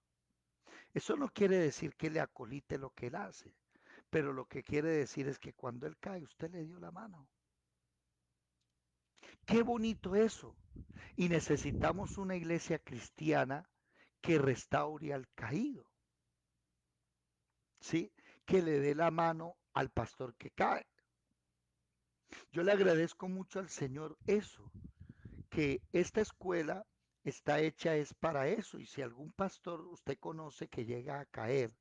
Eso no quiere decir que le acolite lo que él hace, pero lo que quiere decir es que cuando él cae, usted le dio la mano. Qué bonito eso. Y necesitamos una iglesia cristiana que restaure al caído, ¿sí? Que le dé la mano al pastor que cae. Yo le agradezco mucho al Señor eso, que esta escuela está hecha es para eso. Y si algún pastor usted conoce que llega a caer,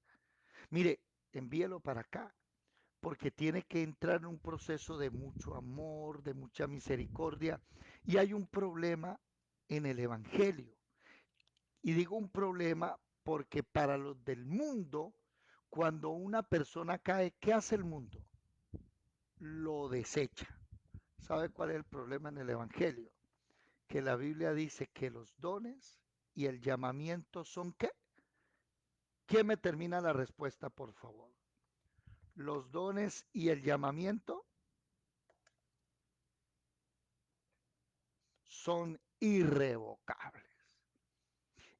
mire, envíelo para acá, porque tiene que entrar en un proceso de mucho amor, de mucha misericordia. Y hay un problema en el Evangelio. Y digo un problema porque para los del mundo, cuando una persona cae, ¿qué hace el mundo? Lo desecha. ¿Sabe cuál es el problema en el Evangelio? Que la Biblia dice que los dones y el llamamiento son ¿qué? ¿Quién me termina la respuesta, por favor? Los dones y el llamamiento son irrevocables.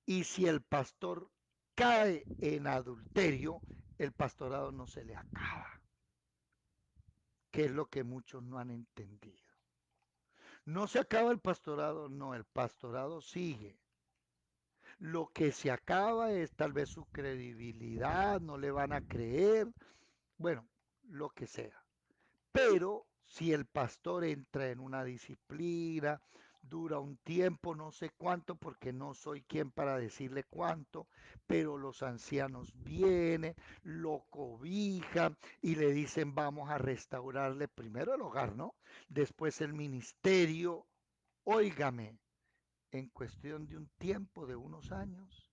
Y si el pastor cae en adulterio, el pastorado no se le acaba, que es lo que muchos no han entendido. No se acaba el pastorado, no, el pastorado sigue. Lo que se acaba es tal vez su credibilidad, no le van a creer, bueno, lo que sea. Pero si el pastor entra en una disciplina, dura un tiempo, no sé cuánto, porque no soy quien para decirle cuánto, pero los ancianos vienen, lo cobijan y le dicen vamos a restaurarle primero el hogar, ¿no? Después el ministerio. Óigame, en cuestión de un tiempo, de unos años,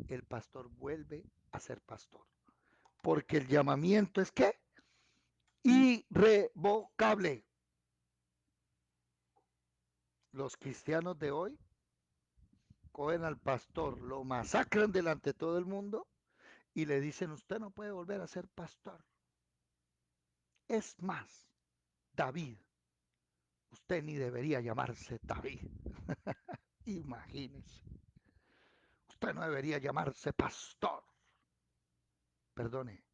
el pastor vuelve a ser pastor. Porque el llamamiento es ¿qué? Irrevocable. Los cristianos de hoy cogen al pastor, lo masacran delante de todo el mundo y le dicen, usted no puede volver a ser pastor. Es más, David, usted ni debería llamarse David. Imagínese, usted no debería llamarse pastor. Perdone,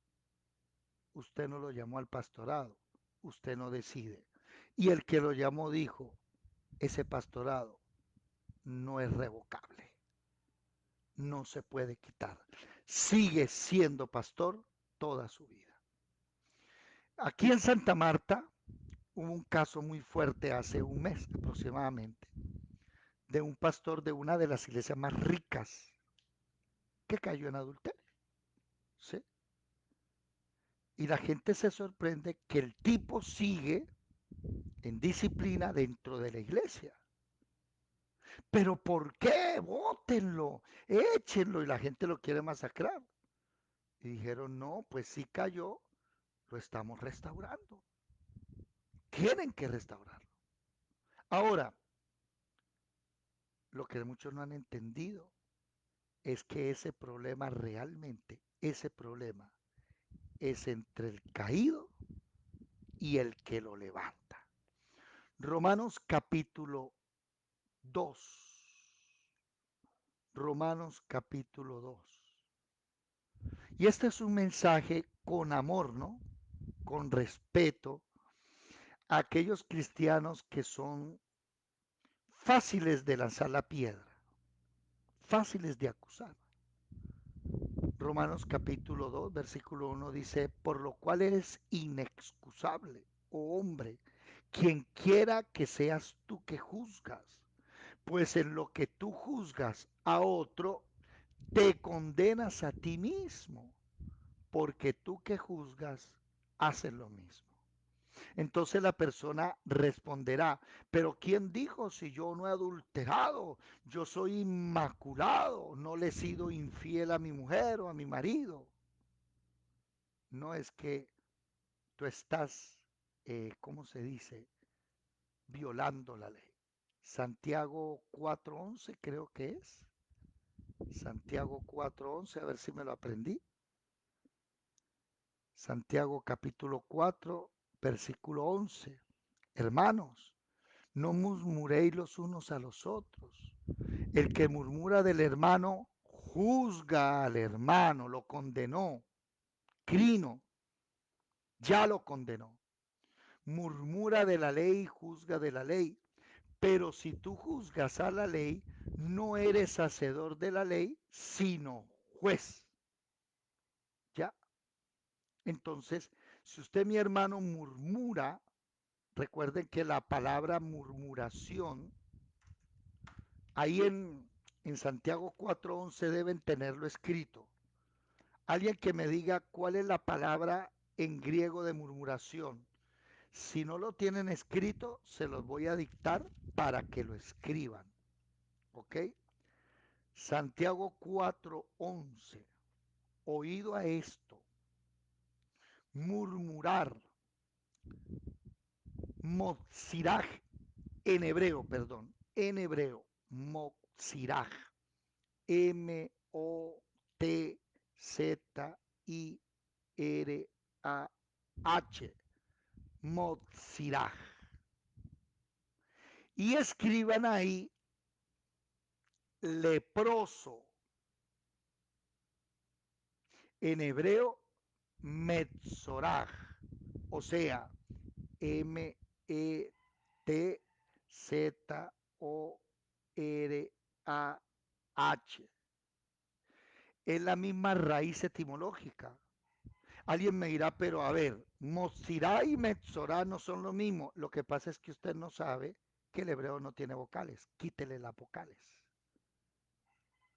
usted no lo llamó al pastorado, usted no decide. Y el que lo llamó dijo, ese pastorado no es revocable, no se puede quitar. Sigue siendo pastor toda su vida. Aquí en Santa Marta hubo un caso muy fuerte hace un mes aproximadamente de un pastor de una de las iglesias más ricas que cayó en adulterio. ¿Sí? Y la gente se sorprende que el tipo sigue en disciplina dentro de la iglesia. Pero ¿por qué? Bótenlo, échenlo y la gente lo quiere masacrar. Y dijeron, no, pues sí cayó, lo estamos restaurando. Tienen que restaurarlo. Ahora, lo que muchos no han entendido es que ese problema realmente, ese problema es entre el caído y el que lo levanta. Romanos capítulo 2. Romanos capítulo 2. Y este es un mensaje con amor, ¿no? Con respeto a aquellos cristianos que son fáciles de lanzar la piedra, fáciles de acusar. Romanos capítulo 2, versículo 1 dice, por lo cual eres inexcusable, oh hombre, quien quiera que seas tú que juzgas, pues en lo que tú juzgas a otro, te condenas a ti mismo, porque tú que juzgas, haces lo mismo. Entonces la persona responderá, pero ¿quién dijo si yo no he adulterado? Yo soy inmaculado, no le he sido infiel a mi mujer o a mi marido. No es que tú estás, ¿cómo se dice? Violando la ley. Santiago 4:11 creo que es. Santiago 4:11, a ver si me lo aprendí. Santiago capítulo 4, versículo 11. Hermanos, no murmuréis los unos a los otros. El que murmura del hermano juzga al hermano, lo condenó. Crino ya lo condenó. Murmura de la ley, juzga de la ley. Pero si tú juzgas a la ley, no eres hacedor de la ley, sino juez. ¿Ya? Entonces, si usted, mi hermano, murmura, recuerden que la palabra murmuración, ahí en Santiago 4:11 deben tenerlo escrito. Alguien que me diga cuál es la palabra en griego de murmuración. Si no lo tienen escrito, se los voy a dictar para que lo escriban. ¿Ok? Santiago 4:11. Oído a esto, murmurar, motziraj, en hebreo, perdón, en hebreo, motziraj, Motzirah, Motzirah. Y escriban ahí leproso, en hebreo Metzoraj, o sea, Metzorah. Es la misma raíz etimológica. Alguien me dirá, pero a ver, Motzirá y Metzorá no son lo mismo. Lo que pasa es que usted no sabe que el hebreo no tiene vocales. Quítele las vocales.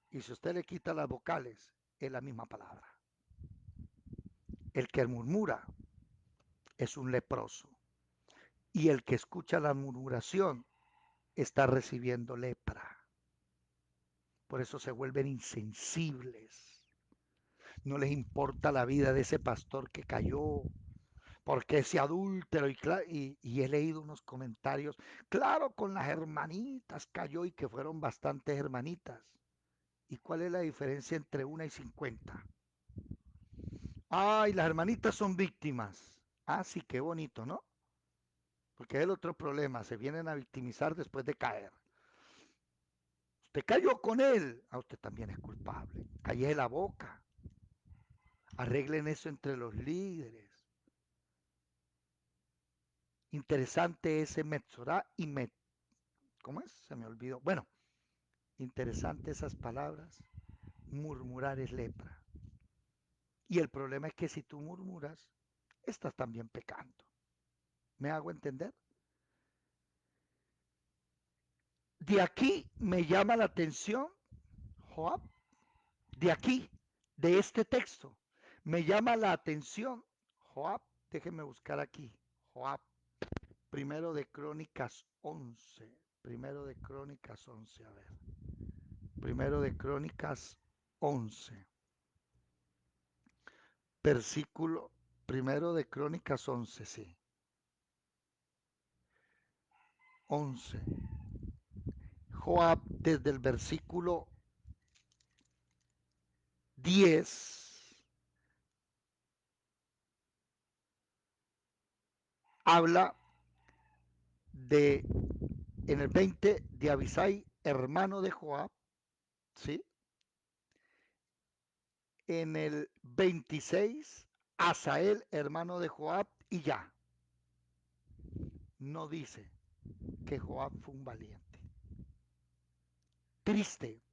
Y si usted le quita las vocales, es la misma palabra. El que murmura es un leproso. Y el que escucha la murmuración está recibiendo lepra. Por eso se vuelven insensibles. No les importa la vida de ese pastor que cayó, porque ese adúltero, y he leído unos comentarios, claro, con las hermanitas cayó y que fueron bastantes hermanitas. ¿Y cuál es la diferencia entre una y 50? Ay, las hermanitas son víctimas. Ah, sí, qué bonito, ¿no? Porque es el otro problema, se vienen a victimizar después de caer. Usted cayó con él, a usted también es culpable. Calle la boca, arreglen eso entre los líderes. Interesante ese Metzorá y ¿cómo es? Se me olvidó. Bueno, interesante esas palabras. Murmurar es lepra. Y el problema es que si tú murmuras, estás también pecando. ¿Me hago entender? De aquí me llama la atención, Joab, de aquí, de este texto, me llama la atención, Joab, déjenme buscar aquí, Joab, primero de Crónicas 11, primero de Crónicas 11, a ver, primero de Crónicas 11, versículo, primero de Crónicas 11, sí, 11, Joab desde el versículo 10 habla de, en el 20, de Abisai, hermano de Joab, ¿sí? En el 26, Asael, hermano de Joab, y ya. No dice que Joab fue un valiente. Triste,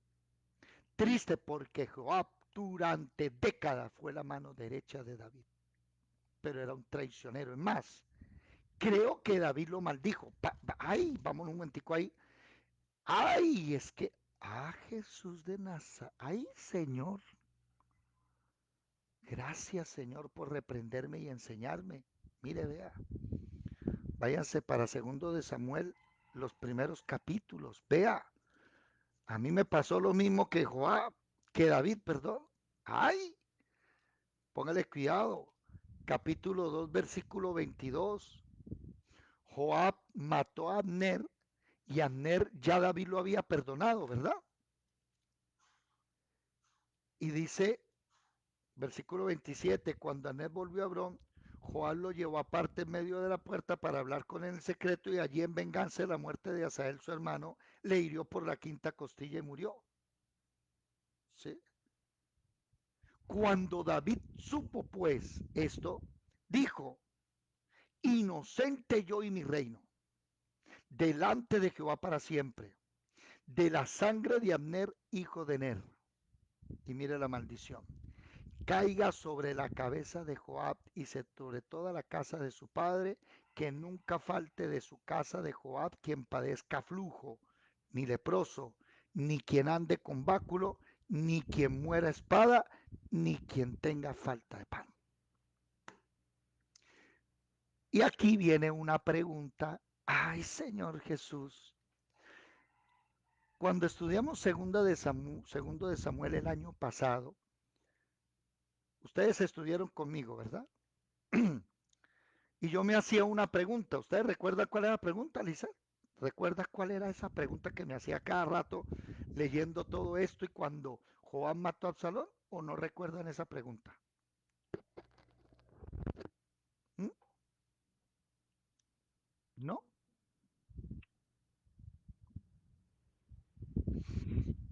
triste porque Joab durante décadas fue la mano derecha de David, pero era un traicionero. Es más, creo que David lo maldijo. Ay, vamos un momentico ahí. Ay, es que, Jesús de Nazaret, ay, Señor, gracias, Señor, por reprenderme y enseñarme. Mire, vea, váyanse para segundo de Samuel, los primeros capítulos. Vea, a mí me pasó lo mismo que Joab, que David, perdón. Ay, póngale cuidado. Capítulo 2, versículo 22. Joab mató a Abner y Abner ya David lo había perdonado, ¿verdad? Y dice, versículo 27, cuando Abner volvió a Hebrón, Joab lo llevó aparte en medio de la puerta para hablar con él en secreto y allí en venganza de la muerte de Asael su hermano, le hirió por la quinta costilla y murió. ¿Sí? Cuando David supo pues esto, dijo, inocente yo y mi reino, delante de Jehová para siempre, de la sangre de Abner, hijo de Ner. Y mire la maldición. Caiga sobre la cabeza de Joab y sobre toda la casa de su padre, que nunca falte de su casa de Joab quien padezca flujo, ni leproso, ni quien ande con báculo, ni quien muera espada, ni quien tenga falta de pan. Y aquí viene una pregunta. Ay, Señor Jesús. Cuando estudiamos segundo de Samuel el año pasado, ustedes estudiaron conmigo, ¿verdad? Y yo me hacía una pregunta. ¿Ustedes recuerdan cuál era la pregunta, Lisa? ¿Recuerdas cuál era esa pregunta que me hacía cada rato leyendo todo esto y cuando Joab mató a Absalón? ¿O no recuerdan esa pregunta? ¿Mm? ¿No?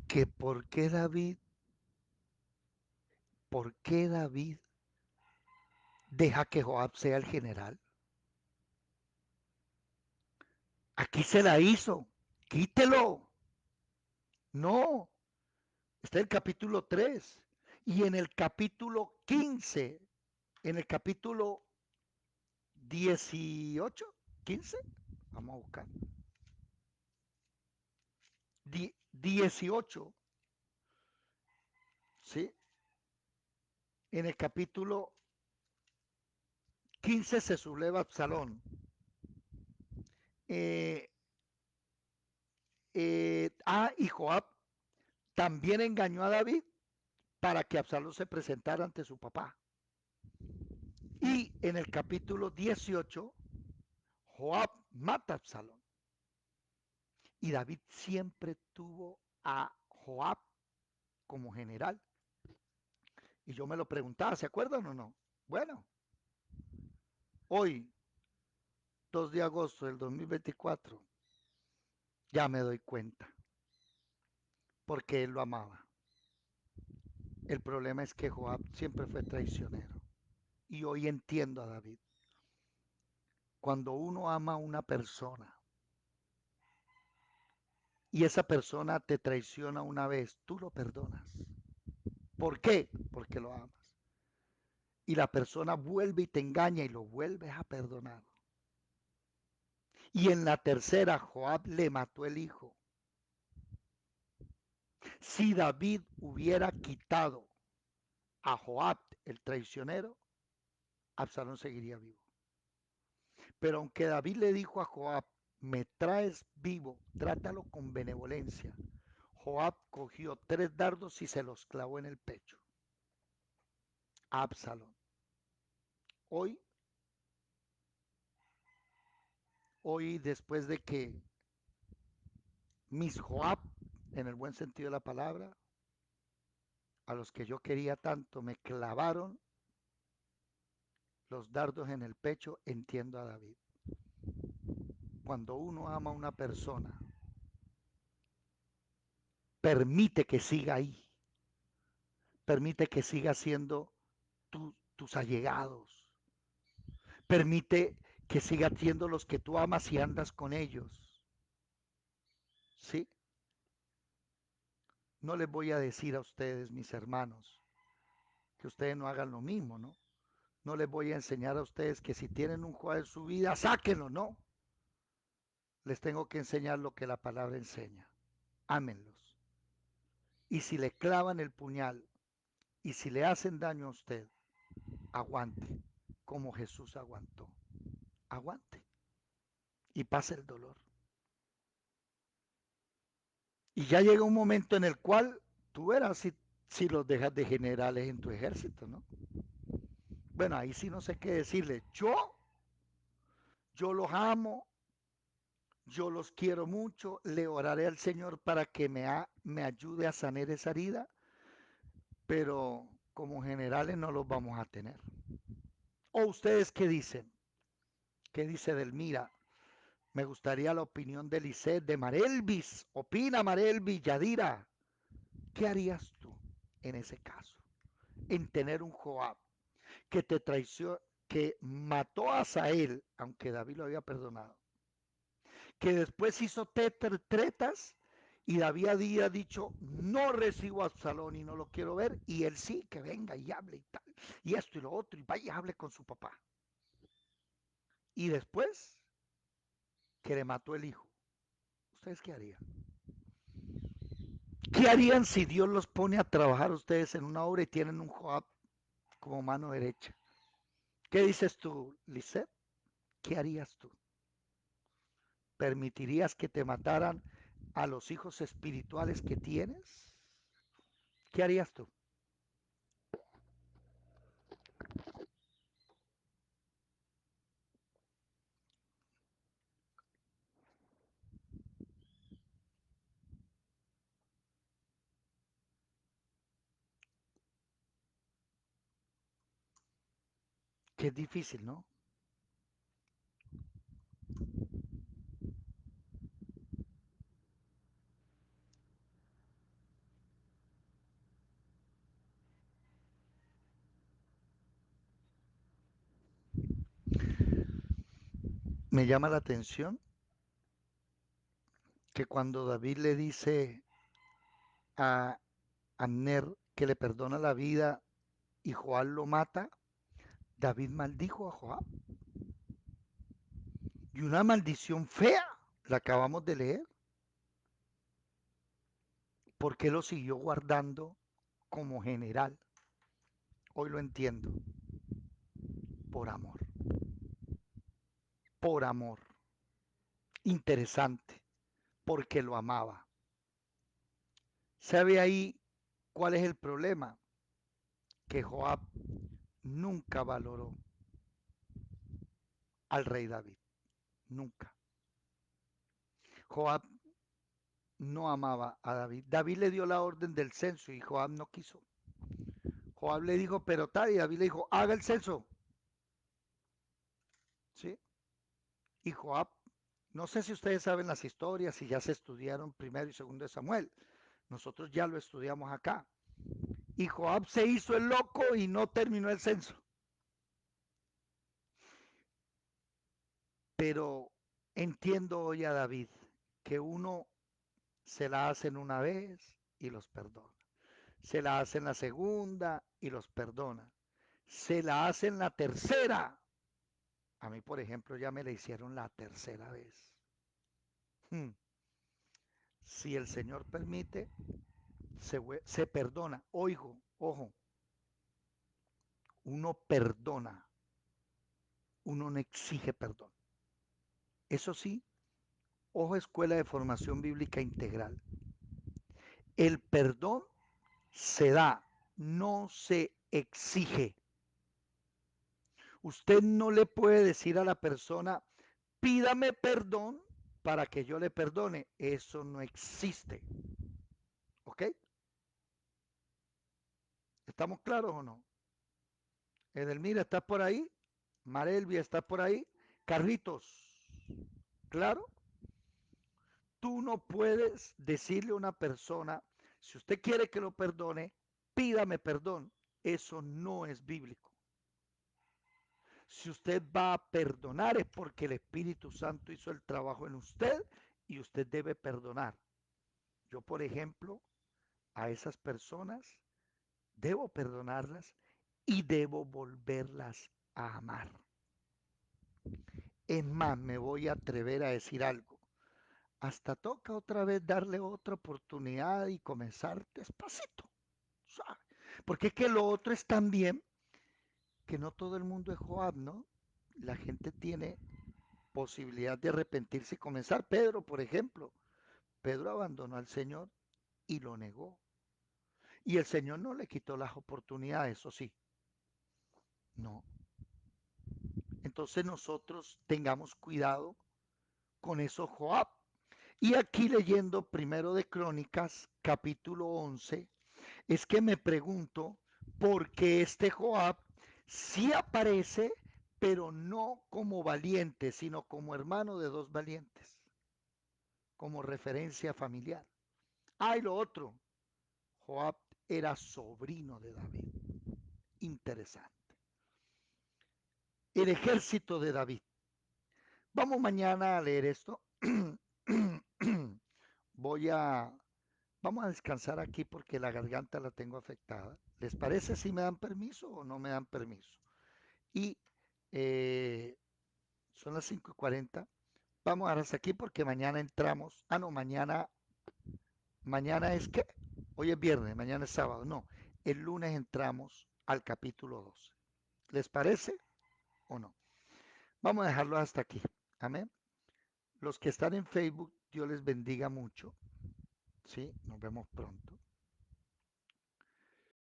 Que por qué David deja que Joab sea el general. Aquí se la hizo. Quítelo. No. Está en el capítulo 3. Y en el capítulo 15, en el capítulo 18, 15, vamos a buscar. 18, ¿sí? En el capítulo 15 se subleva Absalón. Y Joab también engañó a David para que Absalón se presentara ante su papá. Y en el capítulo 18, Joab mata a Absalón. Y David siempre tuvo a Joab como general. Y yo me lo preguntaba, ¿se acuerdan o no? Bueno, hoy, 2 de agosto del 2024, ya me doy cuenta, porque él lo amaba. El problema es que Joab siempre fue traicionero. Y hoy entiendo a David. Cuando uno ama a una persona y esa persona te traiciona una vez, tú lo perdonas. ¿Por qué? Porque lo amas. Y la persona vuelve y te engaña y lo vuelves a perdonar. Y en la tercera, Joab le mató el hijo. Si David hubiera quitado a Joab, el traicionero, Absalón seguiría vivo. Pero aunque David le dijo a Joab, me traes vivo, trátalo con benevolencia, Joab cogió 3 dardos y se los clavó en el pecho a Absalón. Hoy, hoy después de que mis Joab, en el buen sentido de la palabra, a los que yo quería tanto, me clavaron los dardos en el pecho, entiendo a David. Cuando uno ama a una persona, permite que siga ahí, permite que siga siendo tus allegados, permite que siga siendo los que tú amas y andas con ellos. ¿Sí? No les voy a decir a ustedes, mis hermanos, que ustedes no hagan lo mismo, ¿no? No les voy a enseñar a ustedes que si tienen un juego en su vida, sáquenlo, no. Les tengo que enseñar lo que la palabra enseña. Ámenlos. Y si le clavan el puñal y si le hacen daño a usted, aguante, como Jesús aguantó. Aguante y pase el dolor. Y ya llega un momento en el cual tú verás si los dejas de generales en tu ejército, ¿no? Bueno, ahí sí no sé qué decirle. Yo los amo, yo los quiero mucho, le oraré al Señor para que me ayude a sanar esa herida, pero como generales no los vamos a tener. ¿O ustedes qué dicen? ¿Qué dice Delmira? Me gustaría la opinión de Lisette, de Marelvis. Opina Marelvis, Yadira. ¿Qué harías tú en ese caso? En tener un Joab que te traicionó, que mató a Asael, aunque David lo había perdonado, que después hizo tretas y David había dicho, no recibo a Absalón y no lo quiero ver, y él sí, que venga y hable y tal, y esto y lo otro, y vaya y hable con su papá. Y después, que le mató el hijo. ¿Ustedes qué harían? ¿Qué harían si Dios los pone a trabajar ustedes en una obra y tienen un Joab como mano derecha? ¿Qué dices tú, Lisette? ¿Qué harías tú? ¿Permitirías que te mataran a los hijos espirituales que tienes? ¿Qué harías tú? Que es difícil, ¿no? Me llama la atención que cuando David le dice a Abner que le perdona la vida y Joab lo mata, David maldijo a Joab. Y una maldición fea, la acabamos de leer, porque lo siguió guardando como general. Hoy lo entiendo, por amor, por amor. Interesante, porque lo amaba. ¿Sabe ahí cuál es el problema? Que Joab nunca valoró al rey David, nunca. Joab no amaba a David. David le dio la orden del censo y Joab no quiso. Joab le dijo, pero tal, y David le dijo, haga el censo. ¿Sí? Y Joab, no sé si ustedes saben las historias, si ya se estudiaron primero y segundo de Samuel. Nosotros ya lo estudiamos acá. Y Joab se hizo el loco y no terminó el censo. Pero entiendo hoy a David que uno se la hacen una vez y los perdona. Se la hacen la segunda y los perdona. Se la hacen la tercera. A mí, por ejemplo, ya me la hicieron la tercera vez. Hmm. Si el Señor permite, se perdona. Oigo, ojo, uno perdona, uno no exige perdón. Eso sí, ojo, escuela de formación bíblica integral. El perdón se da, no se exige. Usted no le puede decir a la persona, pídame perdón para que yo le perdone. Eso no existe. ¿Ok? ¿Estamos claros o no? Edelmira, ¿estás por ahí? Marelvia, ¿estás por ahí? Carlitos, ¿claro? Tú no puedes decirle a una persona, si usted quiere que lo perdone, pídame perdón. Eso no es bíblico. Si usted va a perdonar es porque el Espíritu Santo hizo el trabajo en usted y usted debe perdonar. Yo, por ejemplo, a esas personas debo perdonarlas y debo volverlas a amar. Es más, me voy a atrever a decir algo. Hasta toca otra vez darle otra oportunidad y comenzar despacito, ¿sabe? Porque es que lo otro es también que no todo el mundo es Joab, ¿no? La gente tiene posibilidad de arrepentirse y comenzar. Pedro, por ejemplo, Pedro abandonó al Señor y lo negó. Y el Señor no le quitó las oportunidades, eso sí, no. Entonces nosotros tengamos cuidado con eso Joab. Y aquí leyendo primero de Crónicas, capítulo 11, es que me pregunto por qué este Joab sí aparece, pero no como valiente, sino como hermano de dos valientes, como referencia familiar. Ah, y lo otro, Joab era sobrino de David. Interesante. El ejército de David. Vamos mañana a leer esto. Voy a, vamos a descansar aquí porque la garganta la tengo afectada. ¿Les parece si me dan permiso o no me dan permiso? Y eh, son las 5:40. Vamos a hasta aquí porque mañana entramos. Ah, no, mañana es que, hoy es viernes, mañana es sábado. No, el lunes entramos al capítulo 12. ¿Les parece o no? Vamos a dejarlo hasta aquí. Amén. Los que están en Facebook, Dios les bendiga mucho. Sí, nos vemos pronto.